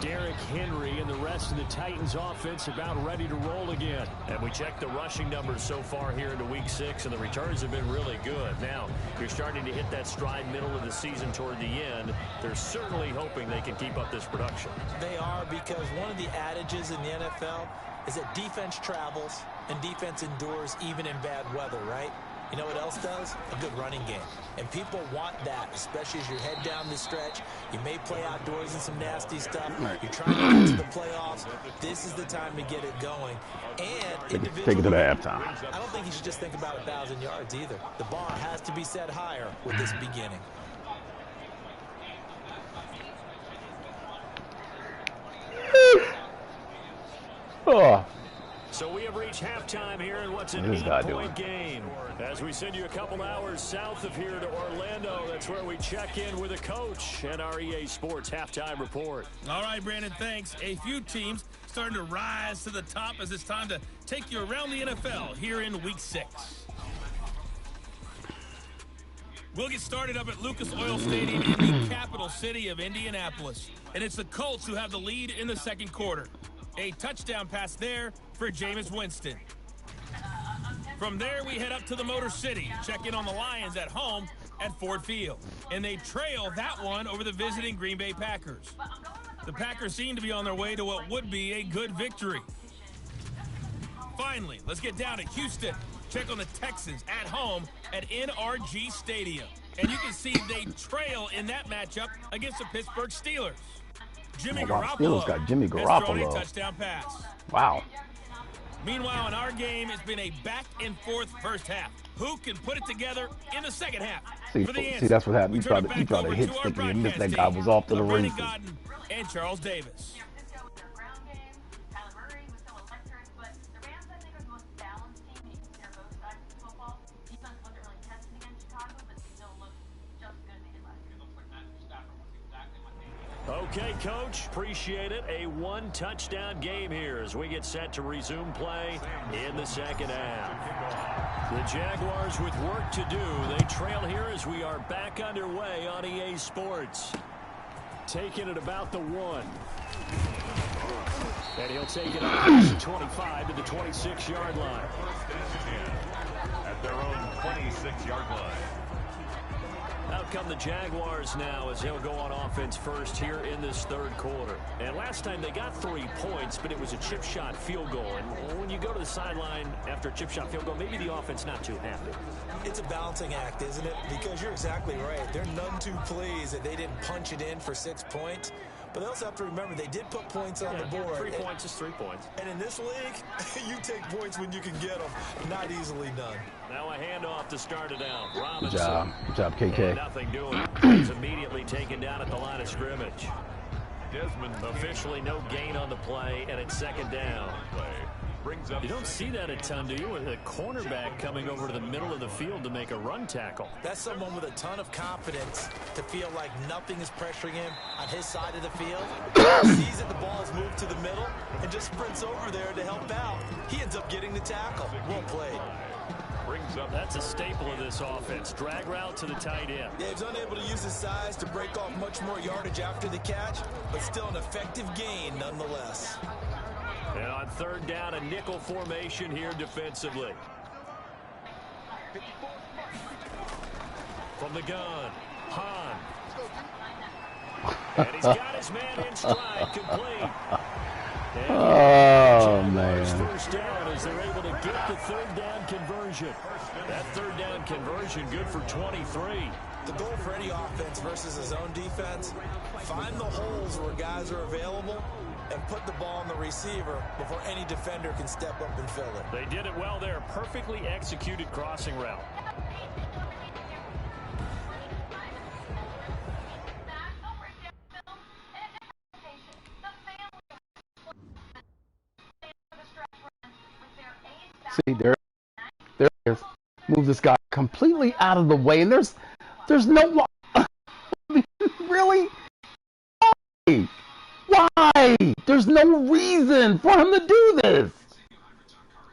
Derrick Henry and the rest of the Titans offense about ready to roll again. And we checked the rushing numbers so far here into week 6, and the returns have been really good. Now, you're starting to hit that stride middle of the season toward the end. They're certainly hoping they can keep up this production. They are, because one of the adages in the NFL is that defense travels and defense endures even in bad weather, right? You know what else does? A good running game. And people want that, especially as you head down the stretch. You may play outdoors in some nasty stuff. You're trying to get to the playoffs. This is the time to get it going. And individually, take it to the halftime. I don't think you should just think about 1,000 yards either. The bar has to be set higher with this beginning. Oh. So we have reached halftime here in what's an 8-point game. As we send you a couple hours south of here to Orlando, that's where we check in with a coach and our EA Sports halftime report. All right, Brandon, thanks. A few teams starting to rise to the top as it's time to take you around the NFL here in Week 6. We'll get started up at Lucas Oil Stadium in the capital city of Indianapolis. And it's the Colts who have the lead in the second quarter. A touchdown pass there for Jameis Winston. From there, we head up to the Motor City, check in on the Lions at home at Ford Field. And they trail that one over the visiting Green Bay Packers. The Packers seem to be on their way to what would be a good victory. Finally, let's get down to Houston. Check on the Texans at home at NRG Stadium. And you can see they trail in that matchup against the Pittsburgh Steelers. Jimmy Garoppolo got Jimmy has thrown a Garoppolo. touchdown pass. Wow. Meanwhile, in our game, it's been a back-and-forth first half. Who can put it together in the second half? See, For the answer, see, that's what happened. we You tried turn it to back over hit to our stick and missed broadcast that guy team, was off to the Brandon races. Godden and Charles Davis. Francisco with their ground game. Kyler Murray was so electric, but the Rams, I think, are the most balanced team when you consider both sides of the football. Defense wasn't really tested against Chicago, but they still looked just as good as they did last year. Looks like Matthew Stafford was exactly what they needed. Okay, Coach, appreciate it. A one-touchdown game here as we get set to resume play in the second half. The Jaguars with work to do. They trail here as we are back underway on EA Sports. Taking it about the 1. And he'll take it up to the 25 to the 26-yard line. At their own 26-yard line. Out come the Jaguars now as they'll go on offense first here in this third quarter. And last time they got 3 points, but it was a chip shot field goal. And when you go to the sideline after a chip shot field goal, maybe the offense not too happy. It's a balancing act, isn't it? Because you're exactly right. They're none too pleased that they didn't punch it in for 6 points. But they also have to remember they did put points on the board. 3 points is 3 points. And in this league, you take points when you can get them. Not easily done. Now a handoff to start it out. Good Robinson. job. Good job, And KK. nothing doing. He's immediately taken down at the line of scrimmage. Desmond Officially no gain on the play, and it's second down. play brings up. You don't see that a ton, do you? With a cornerback coming over to the middle of the field to make a run tackle. That's someone with a ton of confidence to feel like nothing is pressuring him on his side of the field. Sees that the ball has moved to the middle and just sprints over there to help out. He ends up getting the tackle. Well played. Brings up. That's a staple of this offense. Drag route to the tight end. Yeah, he's unable to use his size to break off much more yardage after the catch, but still an effective gain nonetheless. And on third down, a nickel formation here defensively. From the gun, Han. And he's got his man in stride, complete. man. First down as they're able to get the third down conversion. That third down conversion good for 23. The goal for any offense versus a zone defense, find the holes where guys are available and put the ball on the receiver before any defender can step up and fill it. They did it well there. Perfectly executed crossing route. See, there it is. Move this guy completely out of the way, and there's no really. Why? There's no reason for him to do this.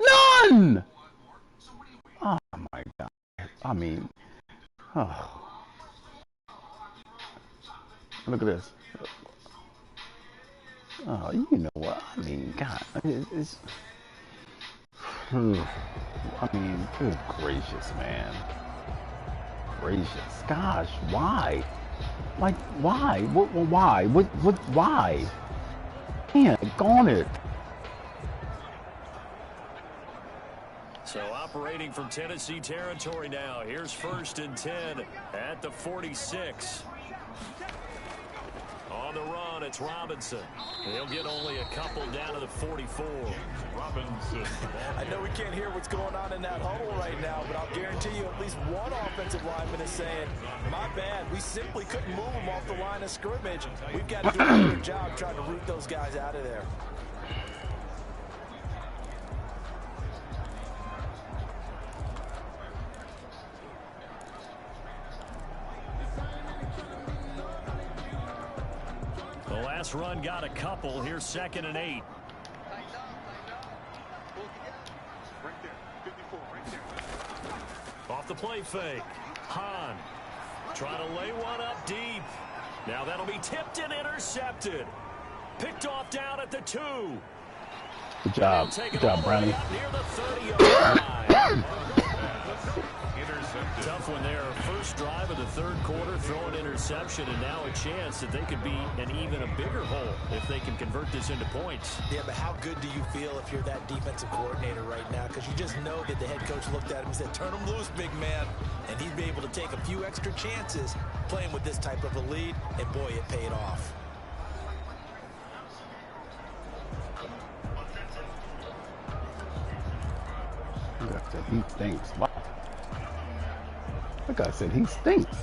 None. Oh my God. I mean, oh. Look at this. Oh, you know what? I mean, God, it's. I mean, good gracious, man. Gracious. Gosh, why? Like, why? Why? Why? Man, gone it. So operating from Tennessee territory now. Here's 1st and 10 at the 46. On the run, it's Robinson. They'll get only a couple down to the 44. Robinson. I know we can't hear what's going on in that huddle right now, but I'll guarantee you at least one offensive lineman is saying, my bad, we simply couldn't move them off the line of scrimmage. We've got to do a better job trying to root those guys out of there. The last run got a couple. Here's 2nd and 8. Off the play fake. Hahn trying to lay one up deep. Now that'll be tipped and intercepted. Picked off down at the 2. Good job. Good job, Brownie. Near the 30-yard line. Tough one there. First drive of the 3rd quarter, throw an interception, and now a chance that they could be an even a bigger hole if they can convert this into points. Yeah, but how good do you feel if you're that defensive coordinator right now? Because you just know that the head coach looked at him and said, turn him loose, big man. And he'd be able to take a few extra chances playing with this type of a lead, and boy, it paid off. He stinks. Wow. That guy said he stinks.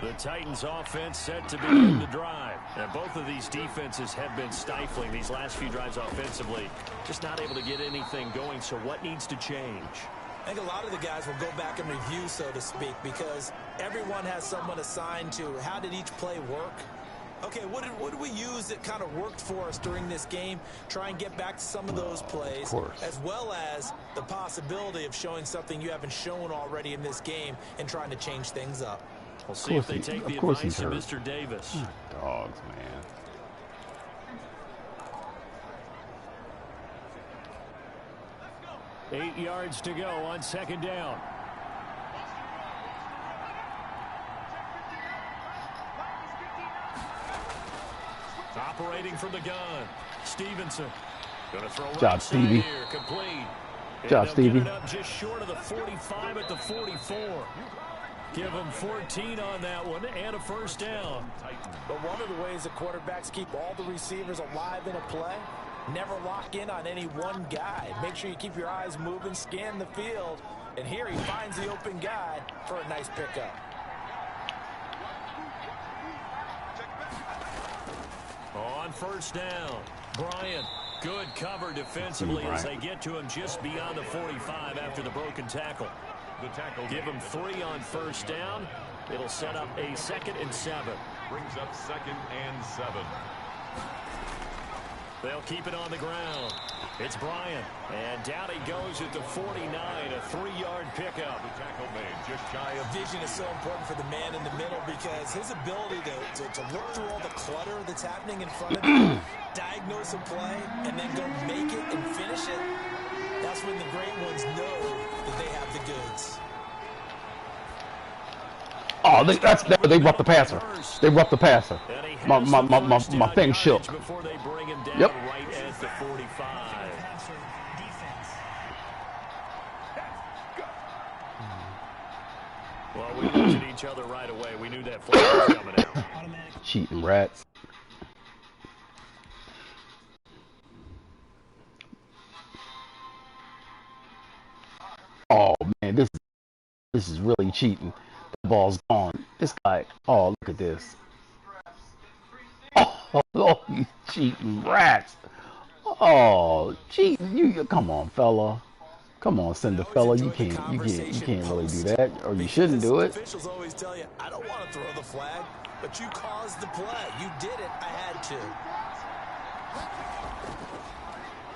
The Titans offense set to begin the drive. And both of these defenses have been stifling these last few drives offensively. Just not able to get anything going. So what needs to change? I think a lot of the guys will go back and review, so to speak, because everyone has someone assigned to how did each play work. Okay, what did we use that kind of worked for us during this game? Try and get back to some of those plays, as well as the possibility of showing something you haven't shown already in this game and trying to change things up. We'll see if they take the advice of Mr. Davis. Dogs, man. 8 yards to go on 2nd down. Operating from the gun, Stevenson. Going to throw job, Stevie. Here, complete. Job, Stevie. Up just short of the 45 at the 44. Give them 14 on that one and a 1st down. But one of the ways that quarterbacks keep all the receivers alive in a play, never lock in on any one guy. Make sure you keep your eyes moving, scan the field, and here he finds the open guy for a nice pickup. On 1st down, Bryant. Good cover defensively as they get to him just beyond the 45 after the broken tackle. The tackle. Give him 3 on 1st down. It'll set up a 2nd and 7. Brings up 2nd and 7. They'll keep it on the ground. It's Bryant. And down he goes at the 49, a 3-yard pickup. The tackle made just shy of. Vision is so important for the man in the middle because his ability to look through all the clutter that's happening in front of him, diagnose a play, and then go make it and finish it, that's when the great ones know that they have the goods. Oh, Oh, they roughed the passer. They roughed the passer. My thing shook. Before they bring him down Yep. right at the 45. Well, we looked at each other right away. We knew that flag was coming out. Cheating rats. Oh man, this is really cheating. The ball's gone. This guy. Oh, look at this. Oh, you cheating rats. Oh, cheating. You come on, fella. Come on, Cinderfella. You can't really do that, or you shouldn't do it. Officials always tell you, I don't want to throw the flag, but you caused the play. You did it. I had to.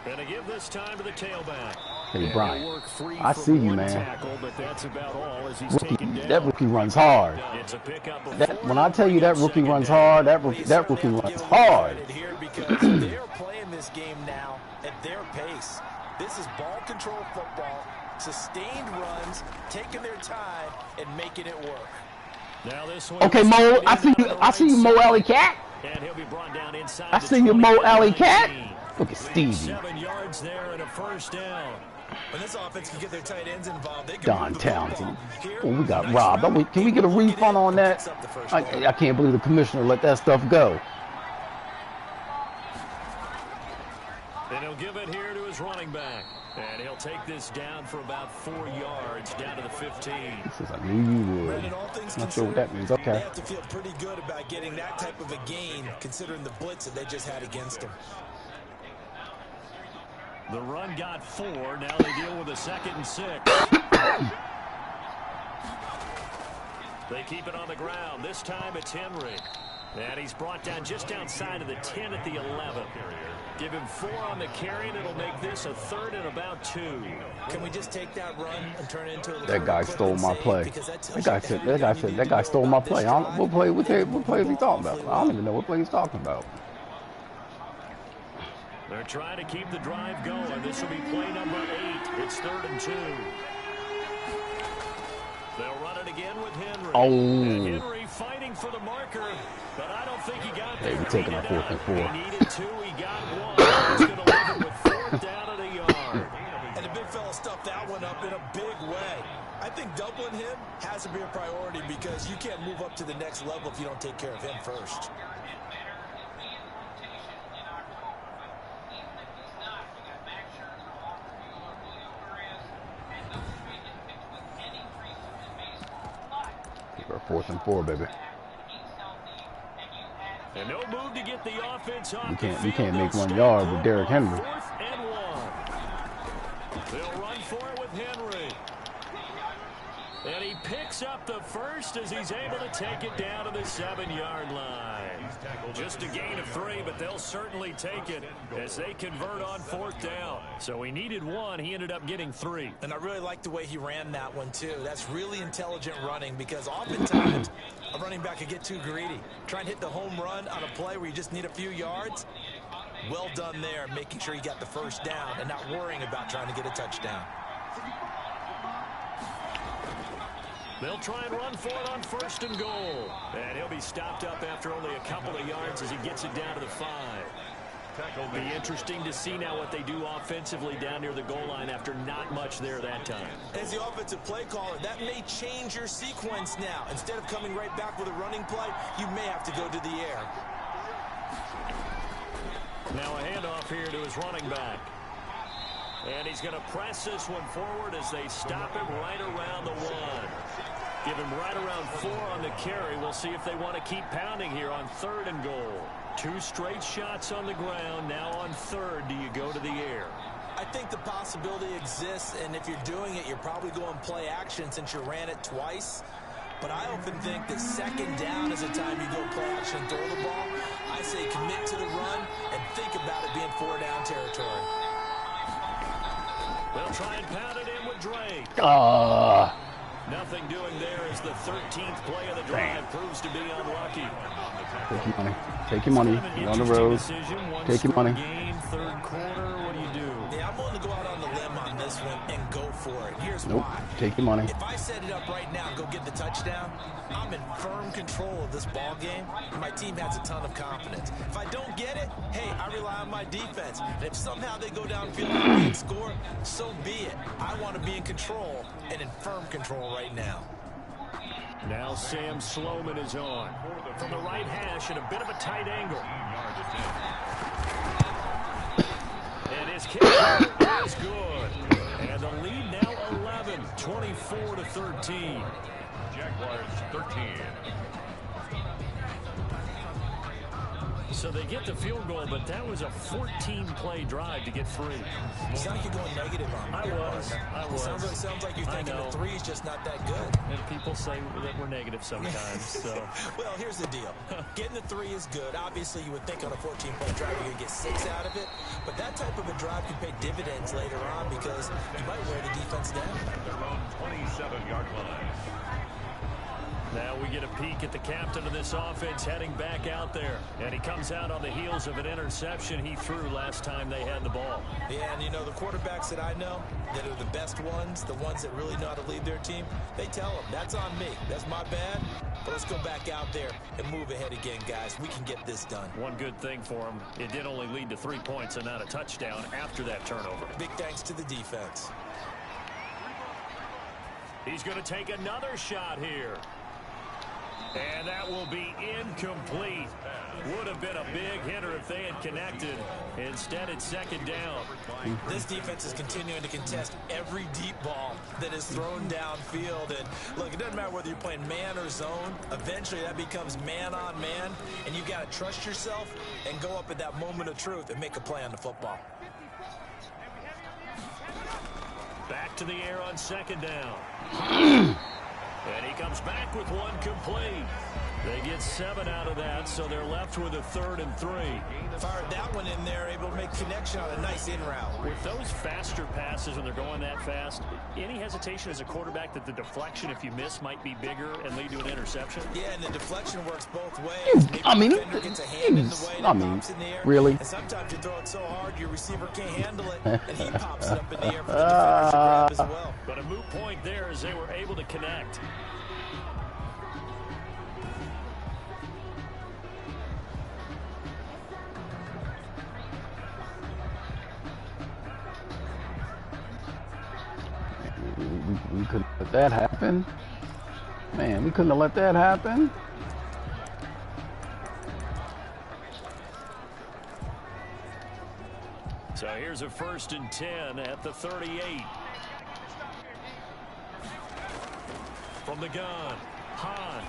Gonna give this time to the tailback. Hey, Brian, I see you, man. Tackle, but that's about all as he's taken down. That rookie runs hard. It's a pickup of When I tell you that rookie runs hard, that rookie runs hard. Here because they're playing this game now at their pace. This is ball control football, sustained runs, taking their time and making it work. Now this one. Okay, Mo, I see you, Mo Alley Cat. And he'll be brought down inside. I see you, Mo Alley Cat. Look at Stevie. 7 yards there and a first down. When this offense can get their tight ends involved, they can Don Townsend. Oh, we got robbed. Can we get a refund on that? I can't believe the commissioner let that stuff go. And he'll give it here to his running back. And he'll take this down for about 4 yards down to the 15. He says, I knew you would. Not sure what that means. They Okay. have to feel pretty good about getting that type of a gain, considering the blitz that they just had against them. The run got 4. Now they deal with a 2nd and 6. They keep it on the ground. This time it's Henry. And he's brought down just outside of the 10 at the 11. Give him 4 on the carry, and it'll make this a 3rd and about 2. Can we just take that run and turn it into a That guy stole my play. That guy stole my play. What play is he talking about? I don't even know what play he's talking about. They're trying to keep the drive going. This will be play number 8. It's 3rd and 2. They'll run it again with Henry. Oh. And Henry fighting for the marker, but I don't think he got there. Hey, we're taking our 4th and 4. He needed 2. He got 1. He's going to leave it with 4th down at a yard. And the big fella stuffed that one up in a big way. I think doubling him has to be a priority because you can't move up to the next level if you don't take care of him first. Our 4th and 4, baby. And no move to get the offense off You can't make 1 yard with Derrick Henry. 4th and 1. They'll run for it with Henry. And he picks up the first as he's able to take it down to the 7-yard line. Just a gain of 3, but they'll certainly take it as they convert on 4th down. So he needed 1. He ended up getting 3. And I really like the way he ran that one, too. That's really intelligent running because oftentimes a running back could get too greedy. Try and hit the home run on a play where you just need a few yards. Well done there, making sure you got the first down and not worrying about trying to get a touchdown. They'll try and run for it on 1st and goal. And he'll be stopped up after only a couple of yards as he gets it down to the 5. It'll be interesting to see now what they do offensively down near the goal line after not much there that time. As the offensive play caller, that may change your sequence now. Instead of coming right back with a running play, you may have to go to the air. Now a handoff here to his running back. And he's going to press this one forward as they stop him right around the 1. Give him right around 4 on the carry. We'll see if they want to keep pounding here on 3rd and goal. 2 straight shots on the ground. Now on 3rd, do you go to the air? I think the possibility exists, and if you're doing it, you're probably going play action since you ran it twice. But I often think that 2nd down is the time you go play action and throw the ball. I say commit to the run and think about it being 4 down territory. They'll try and pound it in with Drake. Nothing doing there as the 13th play of the drive proves to be unlucky. Take your money. Take your money. You're on the road. Take your money. Game, 3rd quarter. What do you do? Yeah, I'm willing to go out on the limb on this one and go for it. Here's Nope. why. Take your money. If I set it up right now and go get the touchdown, I'm I'm in firm control of this ball game, and my team has a ton of confidence. If I don't get it, hey, I rely on my defense. And if somehow they go downfield and score, so be it. I want to be in control and in firm control right now. Now Sam Sloman is on from the right hash at a bit of a tight angle. And his kick is good. And the lead now 11, 24-13. Jaguars 13. So they get the field goal, but that was a 14-play drive to get free. You sound like you're going negative on me. I was. Sounds like you're thinking the three is just not that good. And people say that we're negative sometimes. So. Well, here's the deal. Getting the three is good. Obviously, you would think on a 14-play drive you're going to get 6 out of it. But that type of a drive can pay dividends later on because you might wear the defense down. Their own 27-yard line. Now we get a peek at the captain of this offense heading back out there. And he comes out on the heels of an interception he threw last time they had the ball. Yeah, and you know, the quarterbacks that I know that are the best ones, the ones that really know how to lead their team, they tell them, that's on me. That's my bad. But let's go back out there and move ahead again, guys. We can get this done. One good thing for him, it did only lead to 3 points and not a touchdown after that turnover. Big thanks to the defense. He's going to take another shot here. And that will be incomplete. Would have been a big hitter if they had connected. Instead, it's second down. This defense is continuing to contest every deep ball that is thrown downfield. And look, it doesn't matter whether you're playing man or zone. Eventually, that becomes man on man. And you got to trust yourself and go up at that moment of truth and make a play on the football. Back to the air on second down. And he comes back with one complete. They get 7 out of that, so they're left with a 3rd and 3. Fired that one in there, able to make connection on a nice in route. With those faster passes when they're going that fast, any hesitation as a quarterback that the deflection, if you miss, might be bigger and lead to an interception? Yeah, and the deflection works both ways. Maybe the defender gets a hand in the way and it pops in the air. Really? And sometimes you throw it so hard your receiver can't handle it, and he pops it up in the air for the defender to grab as well. But a moot point there as they were able to connect. We couldn't let that happen. Man, we couldn't have let that happen. So here's a 1st and 10 at the 38. From the gun, Hahn.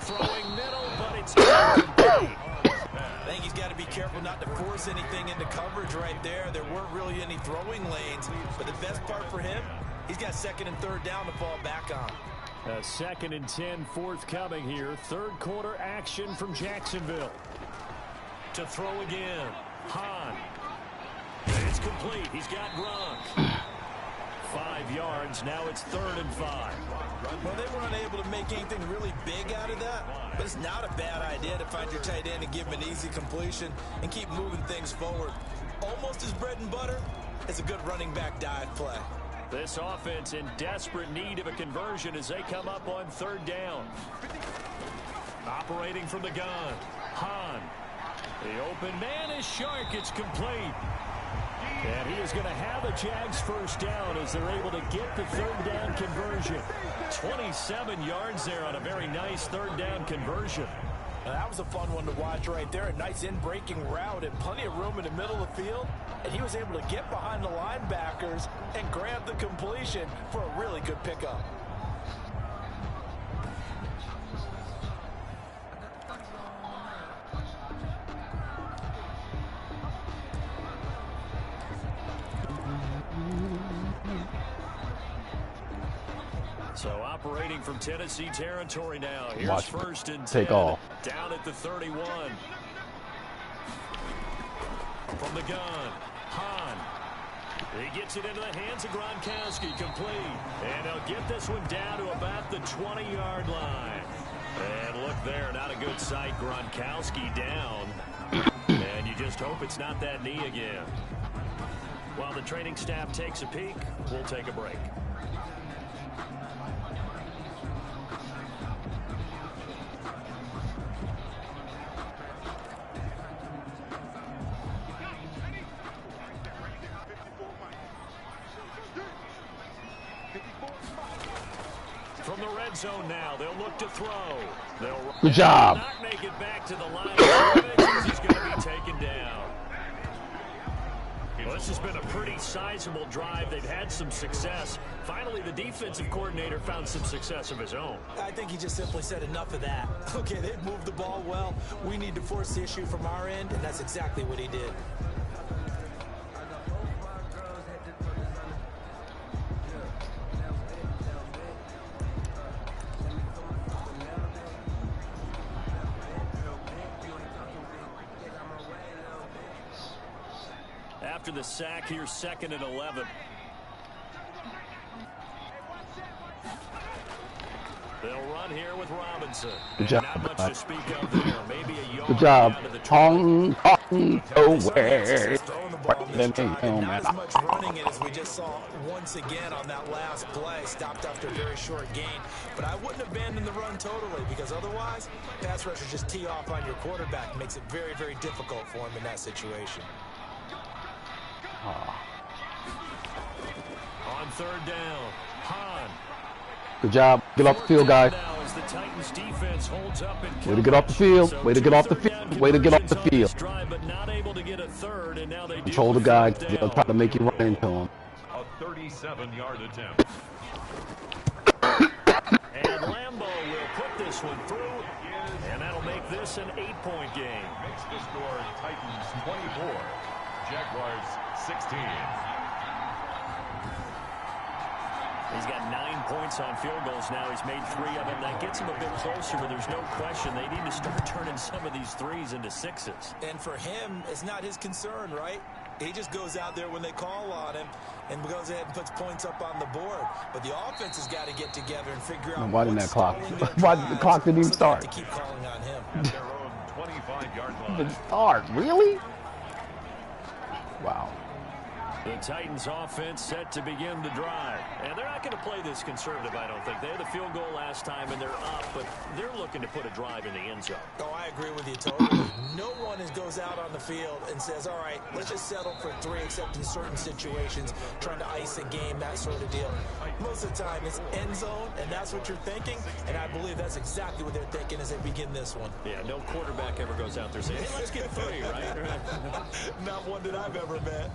Throwing middle, but it's incomplete. I think he's got to be careful not to force anything into coverage right there. There weren't really any throwing lanes, but the best part for him, he's got 2nd and 3rd down to fall back on. A 2nd and 10 forthcoming here. 3rd quarter action from Jacksonville. To throw again, Hahn. It's complete. He's got Gronk. 5 yards. Now it's 3rd and 5. Well, they were unable to make anything really big out of that, but it's not a bad idea to find your tight end and give him an easy completion and keep moving things forward. Almost as bread and butter as a good running back dive play. This offense in desperate need of a conversion as they come up on 3rd down. Operating from the gun, Hahn. The open man is Shark. It's complete. And he is going to have a Jags 1st down as they're able to get the 3rd down conversion. 27 yards there on a very nice 3rd down conversion. Now, that was a fun one to watch right there. A nice in-breaking route and plenty of room in the middle of the field. And he was able to get behind the linebackers and grab the completion for a really good pickup. So operating from Tennessee territory now. Here's Watch 1st and 10. Take off. Down at the 31. From the gun, Hahn. He gets it into the hands of Gronkowski, complete. And they'll get this one down to about the 20-yard line. And look there, not a good sight. Gronkowski down. And you just hope it's not that knee again. While the training staff takes a peek, we'll take a break. From the red zone now, they'll look to throw. Good job. Not make it back to the line of scrimmage. He's going to be taken down. Well, this has been a pretty sizable drive. They've had some success. Finally, the defensive coordinator found some success of his own. I think he just simply said enough of that. Okay, they've moved the ball well. We need to force the issue from our end, and that's exactly what he did. After the sack, here's 2nd and 11. They'll run here with Robinson. Good job. Not much to speak of there. Maybe a yard Good job. down to the Hong Kong away. Throwing the ball in this drive, and not as much running it as we just saw once again on that last play. Stopped after a very short gain. But I wouldn't abandon the run totally, because otherwise, pass rushers just tee off on your quarterback. Makes it very, very difficult for him in that situation. On 3rd down, Hahn. Good job. Get off the field, guys. Now as the Titans defense holds up and Way to get off the field. Way to get off the field. Way to get off the field. Drive, but not able to get a third, and now they Control the guy. They'll try to make you run into him. A 37-yard attempt. And Lambeau will put this one through, and that'll make this an 8-point game. Makes the score Titans 24, Jaguars 16. He's got 9 points on field goals now. He's made 3 of them. That gets him a bit closer, but there's no question they need to start turning some of these 3s into 6s. And for him, it's not his concern, right? He just goes out there when they call on him and goes ahead and puts points up on the board. But the offense has got to get together and figure out Why didn't that clock? Why The clock didn't even start. To keep calling on him. At their own 25-yard line. Didn't start. Really? Wow. The Titans offense set to begin the drive. And they're not going to play this conservative, I don't think. They had the field goal last time, and they're up, but they're looking to put a drive in the end zone. Oh, I agree with you totally. No one goes out on the field and says, all right, let's just settle for 3, except in certain situations, trying to ice a game, that sort of deal. Most of the time, it's end zone, and that's what you're thinking, and I believe that's exactly what they're thinking as they begin this one. Yeah, no quarterback ever goes out there saying, hey, let's get 3, right? Not one that I've ever met.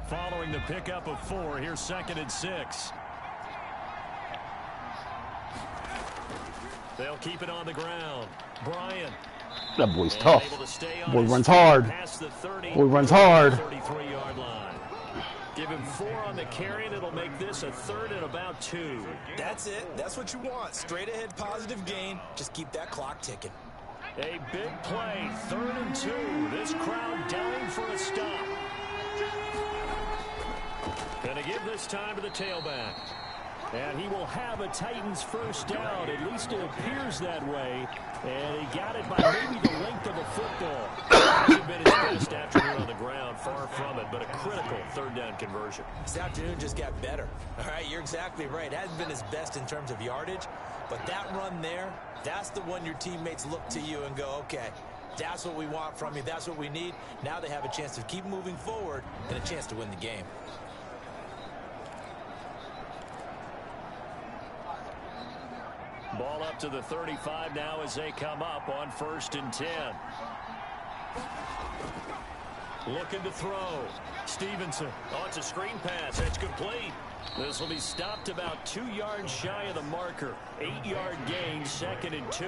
Following the pickup of 4, here's 2nd and 6. They'll keep it on the ground. Bryant. That boy's tough. Able to stay on Boy his runs feet hard. past the 30, Boy runs hard. 33-yard line. Give him 4 on the carry, and it'll make this a 3rd and about 2. That's it. That's what you want. Straight ahead positive gain. Just keep that clock ticking. A big play, 3rd and 2. This crowd dying for a stop. Gonna give this time to the tailback. And he will have a Titans first down. At least it appears that way. And he got it by maybe the length of a football. Hasn't been his best afternoon on the ground. Far from it, but a critical 3rd down conversion. This afternoon just got better. All right, you're exactly right. Hasn't been his best in terms of yardage. But that run there, that's the one your teammates look to you and go, okay, that's what we want from you. That's what we need. Now they have a chance to keep moving forward and a chance to win the game. Ball up to the 35 now as they come up on 1st and 10. Looking to throw. Stevenson. Oh, it's a screen pass. It's complete. This will be stopped about 2 yards shy of the marker. 8-yard gain, 2nd and 2.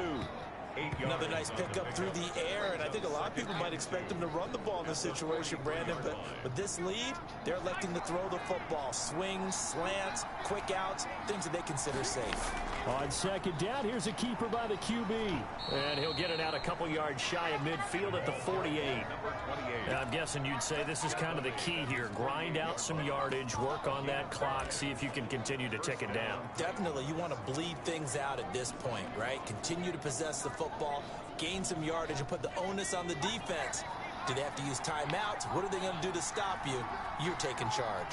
Another nice pickup through the air, and I think a lot of people might expect them to run the ball in this situation, Brandon, but with this lead, they're electing to throw the football. Swings, slants, quick outs, things that they consider safe. On 2nd down, here's a keeper by the QB. And he'll get it out a couple yards shy of midfield at the 48. And I'm guessing you'd say this is kind of the key here. Grind out some yardage, work on that clock, see if you can continue to tick it down. Definitely, you want to bleed things out at this point, right? Continue to possess the football, gain some yardage, and put the onus on the defense. Do they have to use timeouts? What are they going to do to stop you? You're taking charge.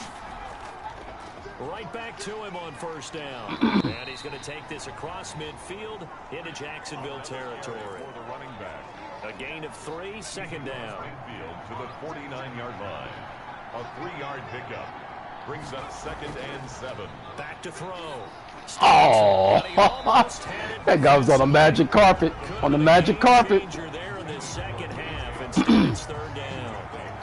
Right back to him on 1st down. And he's going to take this across midfield into Jacksonville territory. For the running back. A gain of 3, 2nd down. Midfield to the 49-yard line. A 3-yard pickup. brings up 2nd and 7. Back to throw. Oh, that guy was on the magic carpet. On the magic carpet. There in this second half, and still it's 3rd down.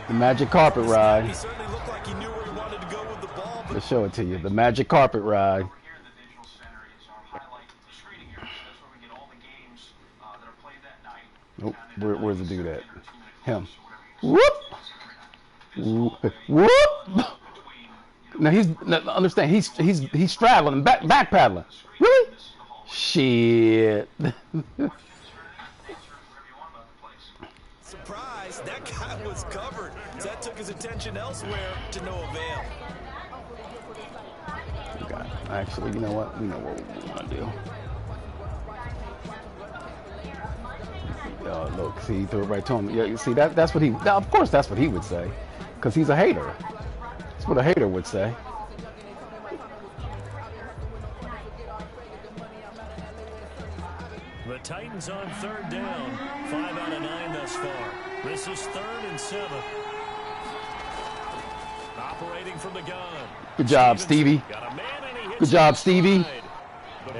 The magic carpet ride. He certainly looked like he knew where he wanted to go with the ball. But Let's show it to you. The magic carpet ride. Over here in the digital center is our highlight screening area. That's where we get all the games that are played that night. Nope. Where's the dude at? Him. Whoop. Whoop. Now understand he's straddling and back paddling. Really? Shit. surprise, that guy was covered. So that took his attention elsewhere to no avail. God, actually, you know what? We know what we want to do. Look, see, he threw it right to him. Yeah, you see, that's what he. Now, of course, that's what he would say, because he's a hater. That's what a hater would say. The Titans on 3rd down. 5 out of 9 thus far. This is 3rd and 7. Operating from the gun. Good job, Stevie. Good job, Stevie.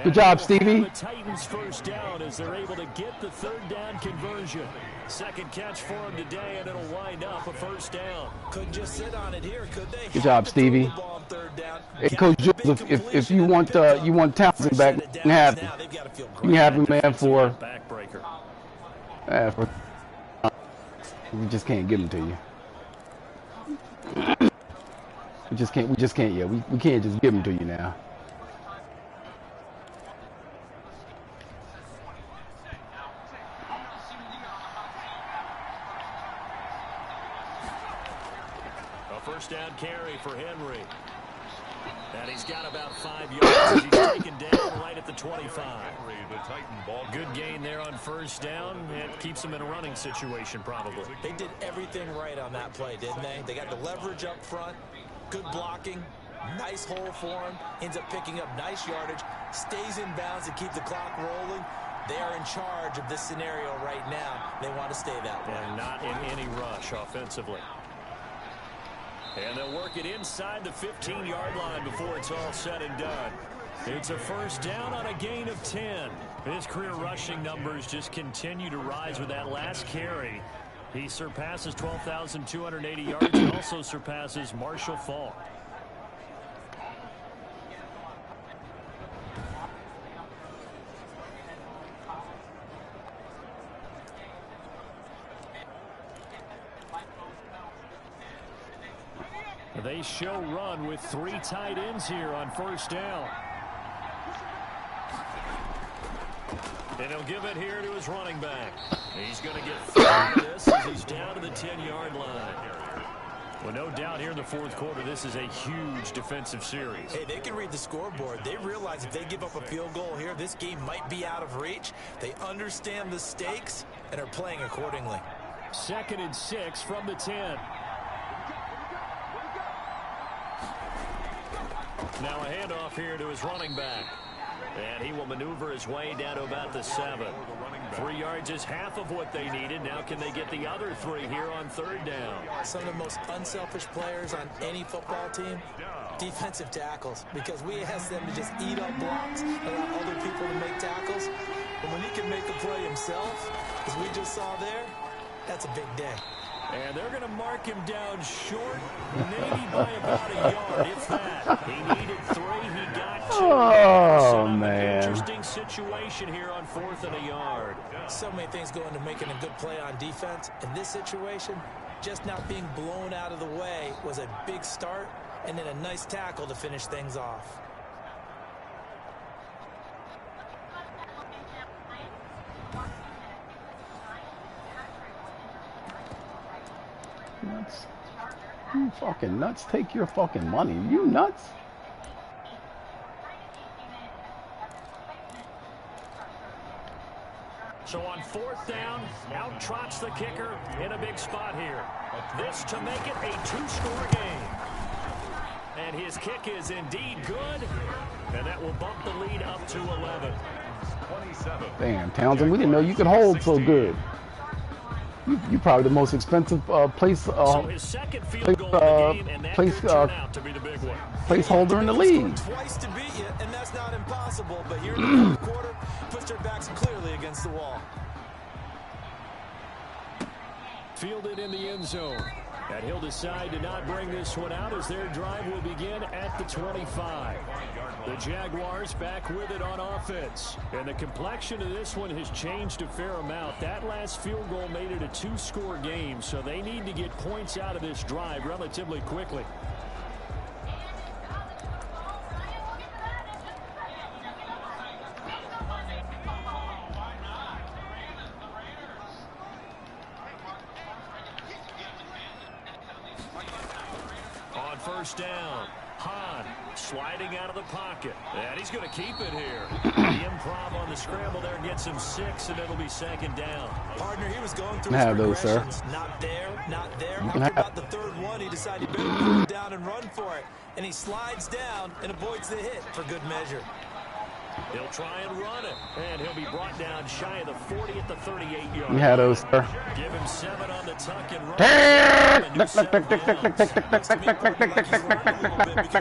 Good job, Stevie. The Titans first down as they're able to get the 3rd down conversion. Second catch for him today, and it'll wind up a first down. Couldn't just sit on it here, could they? Good job, Stevie. Hey, Coach Jules, if you want Townsend back, you can have him. You can have him, man, for we just can't give him to you. We just can't. Yeah, we can't just give him to you now. First down carry for Henry. And he's got about 5 yards as he's taken down right at the 25. Good gain there on first down. It keeps him in a running situation probably. They did everything right on that play, didn't they? They got the leverage up front, good blocking, nice hole for him, ends up picking up nice yardage, stays in bounds to keep the clock rolling. They are in charge of this scenario right now. They want to stay that way. And not in any rush offensively. And they'll work it inside the 15-yard line before it's all said and done. It's a first down on a gain of 10. His career rushing numbers just continue to rise with that last carry. He surpasses 12,280 yards and also surpasses Marshall Faulk. They show run with 3 tight ends here on first down. And he'll give it here to his running back. He's going to get through this as he's down to the 10-yard line. Well, no doubt here in the 4th quarter, this is a huge defensive series. Hey, they can read the scoreboard. They realize if they give up a field goal here, this game might be out of reach. They understand the stakes and are playing accordingly. 2nd and 6 from the 10. Now a handoff here to his running back. And he will maneuver his way down to about the 7. 3 yards is half of what they needed. Now can they get the other 3 here on 3rd down? Some of the most unselfish players on any football team, defensive tackles. Because we ask them to just eat up blocks, allow other people to make tackles. But when he can make a play himself, as we just saw there, that's a big day. And they're going to mark him down short, maybe by about a yard, if that. He needed 3, he got 2. Oh, man. Interesting situation here on 4th and a yard. So many things go into making a good play on defense. In this situation, just not being blown out of the way was a big start, and then a nice tackle to finish things off. Nuts. You fucking nuts. Take your fucking money. You nuts? So on 4th down, out trots the kicker in a big spot here. This to make it a 2-score game. And his kick is indeed good. And that will bump the lead up to 11. 27. Damn, Townsend, we didn't know you could hold so good. You probably the most expensive place So his second field goal of the game, and that could turn out to be the big one. placeholder in the league. Twice to beat you, and that's not impossible. But here in the third quarter, pushed their backs clearly against the wall. Fielded in the end zone. And he'll decide to not bring this one out as their drive will begin at the 25. The Jaguars back with it on offense. And the complexion of this one has changed a fair amount. That last field goal made it a two-score game, so they need to get points out of this drive relatively quickly. First down. Hahn sliding out of the pocket. And he's going to keep it here. The improv on the scramble there gets him 6, and it'll be second down. Partner, he was going through his progressions. Not there, not there. After about the third one, he decided he better put it down and run for it. And he slides down and avoids the hit for good measure. He'll try and run it, and he'll be brought down shy of the 40 at the 38-yard. You had those, sir. Give him 7 on the tuck and run. Because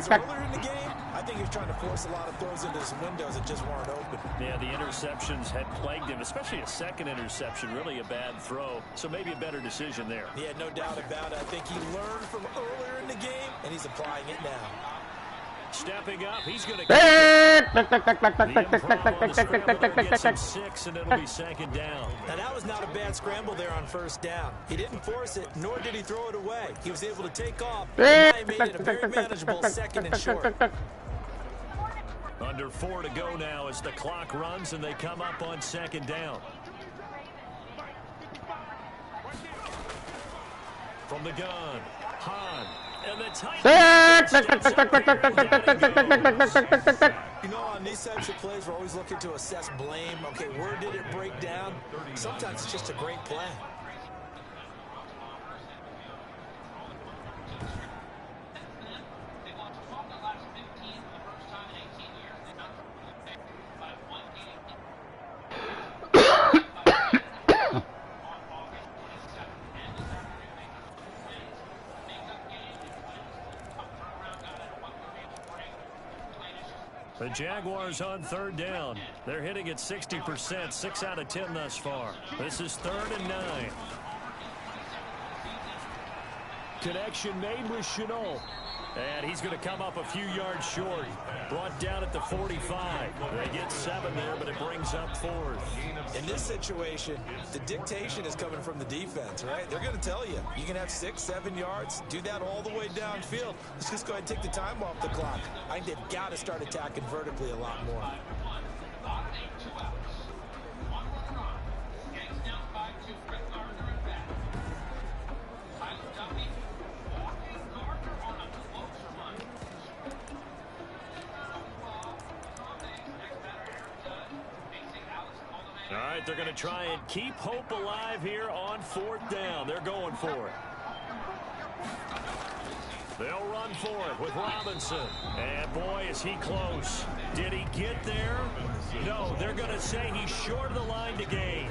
earlier in the game, I think he was trying to force a lot of throws into his windows that just weren't open. Yeah, the interceptions had plagued him, especially a second interception, really a bad throw. So maybe a better decision there. Yeah, no doubt about it. I think he learned from earlier in the game, and he's applying it now. Stepping up, he's going to get him 6, and it'll be second down. Now, that was not a bad scramble there on first down. He didn't force it, nor did he throw it away. He was able to take off, and he made it a very manageable second and short. Under 4 to go now as the clock runs, and they come up on second down. From the gun, Hahn. And the you know, on these types of plays, we're always looking to assess blame. Okay, where did it break down? Sometimes it's just a great play. The Jaguars on third down. They're hitting at 60%, 6 out of 10 thus far. This is 3rd and 9. Connection made with Shenault. And he's going to come up a few yards short. Brought down at the 45. They get 7 there, but it brings up 4th. In this situation, the dictation is coming from the defense, right? They're going to tell you, you can have 6, 7 yards, do that all the way downfield. Let's just go ahead and take the time off the clock. I think they've got to start attacking vertically a lot more. All right, they're going to try and keep hope alive here on 4th down. They're going for it. They'll run for it with Robinson. And boy, is he close. Did he get there? No, they're going to say he's short of the line to gain.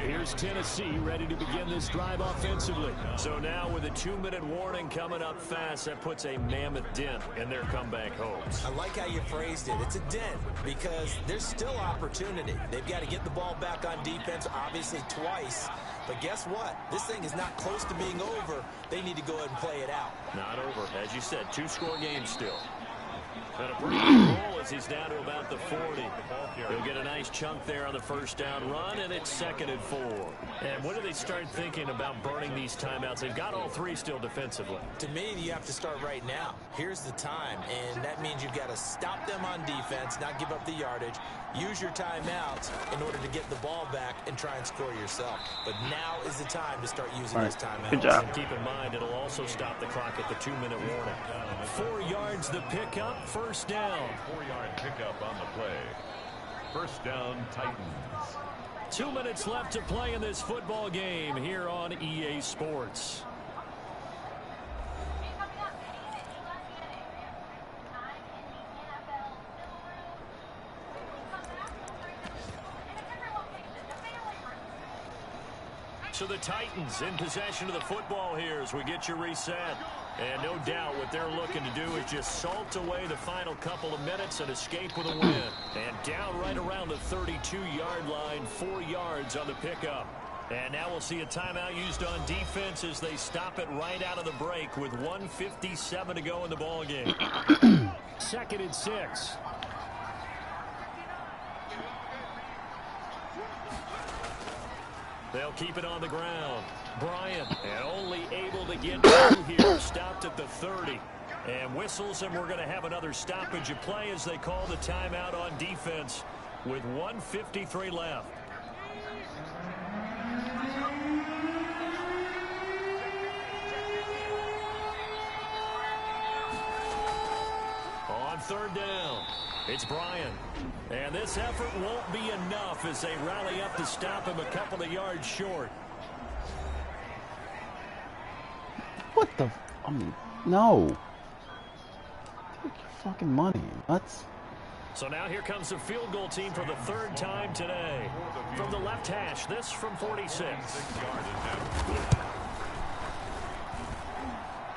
Here's Tennessee ready to begin this drive offensively. So now with a 2-minute warning coming up fast, that puts a mammoth dent in their comeback hopes. I like how you phrased it. It's a dent because there's still opportunity. They've got to get the ball back on defense, obviously twice. But guess what? This thing is not close to being over. They need to go ahead and play it out. Not over. As you said, 2-score game still. And a pretty good roll as he's down to about the 40. He'll get a nice chunk there on the first down run, and it's 2nd and 4. And when do they start thinking about burning these timeouts? They've got all 3 still defensively. To me, you have to start right now. Here's the time, and that means you've got to stop them on defense, not give up the yardage, use your timeouts in order to get the ball back and try and score yourself. But now is the time to start using those timeouts. Good job. And keep in mind, it'll also stop the clock at the 2-minute warning. 4 yards the pickup, first down. 4-yard pickup on the play. First down, Titans. 2 minutes left to play in this football game here on EA Sports. So the Titans in possession of the football here as we get you reset. And no doubt what they're looking to do is just salt away the final couple of minutes and escape with a win. And down right around the 32-yard line, 4 yards on the pickup. And now we'll see a timeout used on defense as they stop it right out of the break with 1:57 to go in the ballgame. 2nd and 6. They'll keep it on the ground. Bryant, and only able to get through here, stopped at the 30. And whistles, and we're going to have another stoppage of play as they call the timeout on defense with 1:53 left. On 3rd down, it's Bryant. And this effort won't be enough as they rally up to stop him a couple of yards short. What the? I mean, no. Take your fucking money, nuts. So now here comes the field goal team for the 3rd time today. From the left hash, this from 46.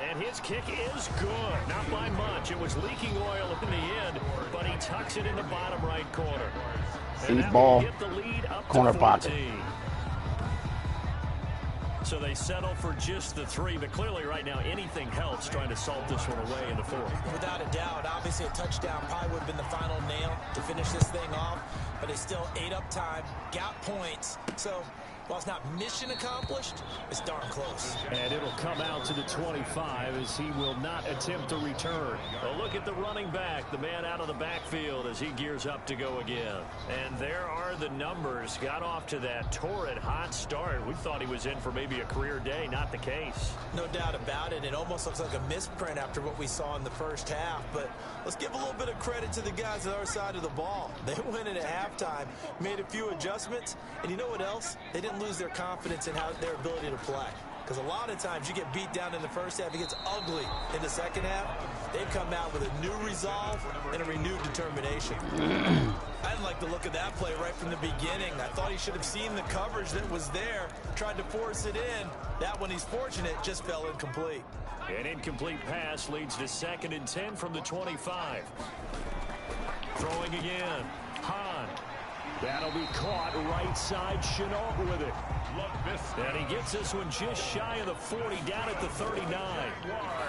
And his kick is good. Not by much. It was leaking oil in the end, but he tucks it in the bottom right corner. See ball, get the lead up corner to 14. pocket. So they settle for just the 3, but clearly right now anything helps trying to salt this one away in the 4th. Without a doubt, obviously a touchdown probably would have been the final nail to finish this thing off, but they still ate up time, got points. So while it's not mission accomplished, it's darn close. And it'll come out to the 25 as he will not attempt to return. A look at the running back, the man out of the backfield as he gears up to go again. And there are the numbers. Got off to that torrid hot start. We thought he was in for maybe a career day. Not the case. No doubt about it. It almost looks like a misprint after what we saw in the first half. But let's give a little bit of credit to the guys on our side of the ball. They went in at halftime, made a few adjustments, and you know what else? They didn't lose their confidence in their ability to play. Because a lot of times you get beat down in the first half, it gets ugly in the second half. They've come out with a new resolve and a renewed determination. I didn't like the look of that play right from the beginning. I thought he should have seen the coverage that was there, tried to force it in. That one, he's fortunate, just fell incomplete. An incomplete pass leads to 2nd and 10 from the 25. Throwing again. Hahn. That'll be caught right side. Chenault with it. And he gets this one just shy of the 40, down at the 39.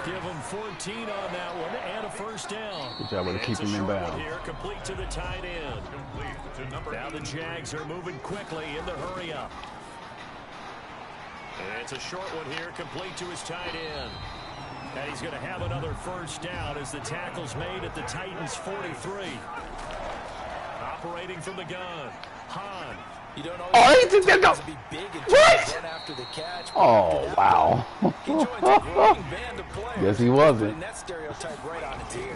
Give him 14 on that one and a 1st down. Good job with keeping him in bounds. Here, complete to the tight end. Now the Jags are moving quickly in the hurry up. And it's a short one here, complete to his tight end. And he's going to have another 1st down as the tackle's made at the Titans' 43. Operating from the gun, Hahn. You don't always he did go. Be big and what? After the catch, oh, wow. He joins a growing band of players. Yes, he wasn't. That stereotype right on its ear.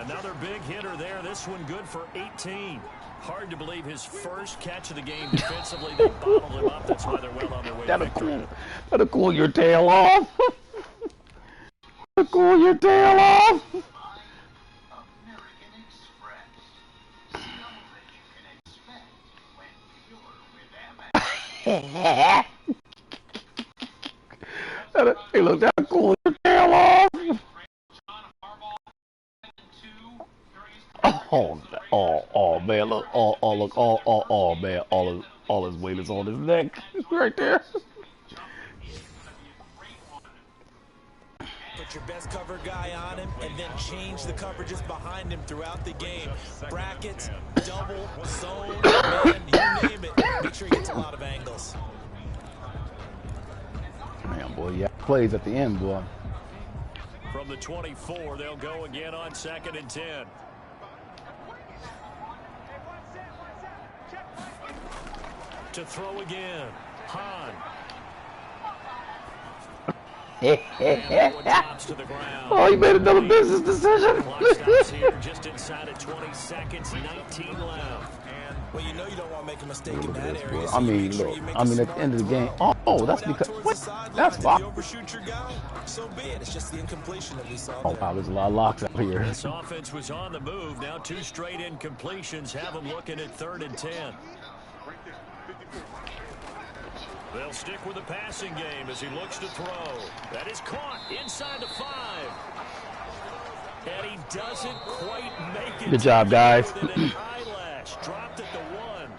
Another big hitter there. This one good for 18. Hard to believe his first catch of the game defensively. They bottled him up. That's why they're well on their way to victory. That'll cool your tail off. That'll cool your tail off. Hey, look, that'll cool your tail off. Oh, man, look, man, all his weight is on his neck, right there. Put your best cover guy on him, and then change the coverages behind him throughout the game. Brackets, double, zone, man, you name it. Make sure he gets a lot of angles. Man, boy, yeah, plays at the end, boy. From the 24, they'll go again on 2nd and 10. To throw again, Hahn. Oh, he made another business decision. Here, just inside of 20 seconds, 19 left. Well, you know you don't want to make a mistake in that area. I mean, look, at the end of the game. Oh, that's because what? That's why. Overshoot your guy. So be it. It's just the incompletion that we saw. Oh, wow, there's a lot of locks out here. This offense was on the move. Now 2 straight incompletions have them looking at 3rd and 10. They'll stick with the passing game as he looks to throw. That is caught inside the 5. And he doesn't quite make it. Good job, guys. Eyelash dropped at the 1.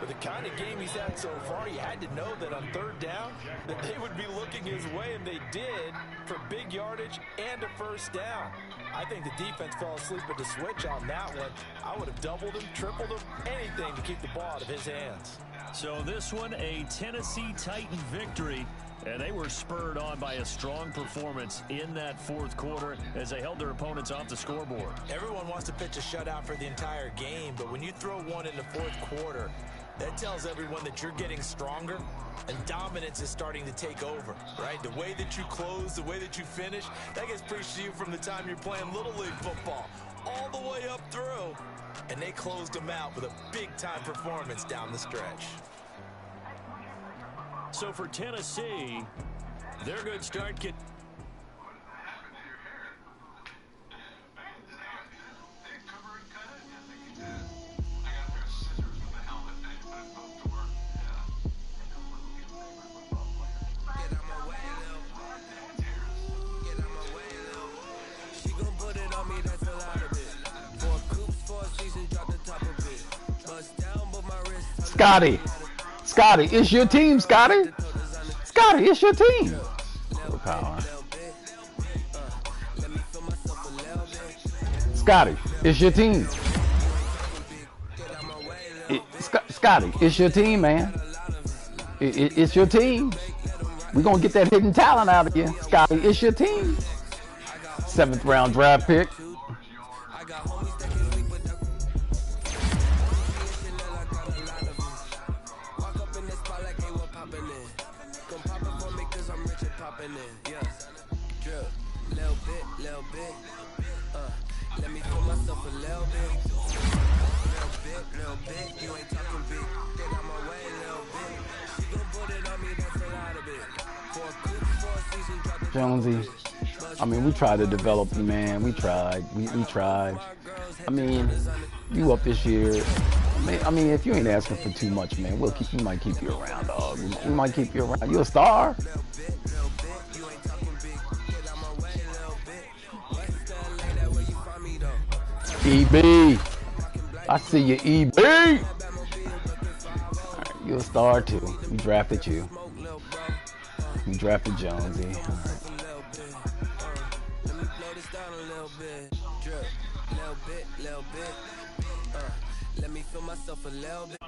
With the kind of game he's had so far, you had to know that on third down that they would be looking his way, and they did, for big yardage and a first down. I think the defense fell asleep at the switch on that one. I would have doubled him, tripled him, anything to keep the ball out of his hands. So this one, a Tennessee Titan victory. And they were spurred on by a strong performance in that fourth quarter as they held their opponents off the scoreboard. Everyone wants to pitch a shutout for the entire game, but when you throw one in the fourth quarter, that tells everyone that you're getting stronger and dominance is starting to take over, right? The way that you close, the way that you finish, that gets preached to you from the time you're playing Little League football all the way up through. And they closed them out with a big-time performance down the stretch. So for Tennessee, their good start get. Scotty, it's your team, Scotty. Scotty, it's your team. Power. Scotty, it's your team. Scotty, it's your team, man. It's your team. We're going to get that hidden talent out of you. Scotty, it's your team. 7th round draft pick. Let me feel myself a little bit. Little bit. You ain't talking big. Get out my way, little bit. She gon' put it on me, that's a lot of it. For a coup, for a season, drop the Jonesy, I mean, we tried to develop you, man. We tried. We tried. I mean, you up this year. I mean, if you ain't asking for too much, man, we might keep you around, dog. We might keep you around. You a star? EB, I see you, EB. Right, you're a star too. We drafted you. We drafted Jonesy. All right. Let me feel myself a little bit.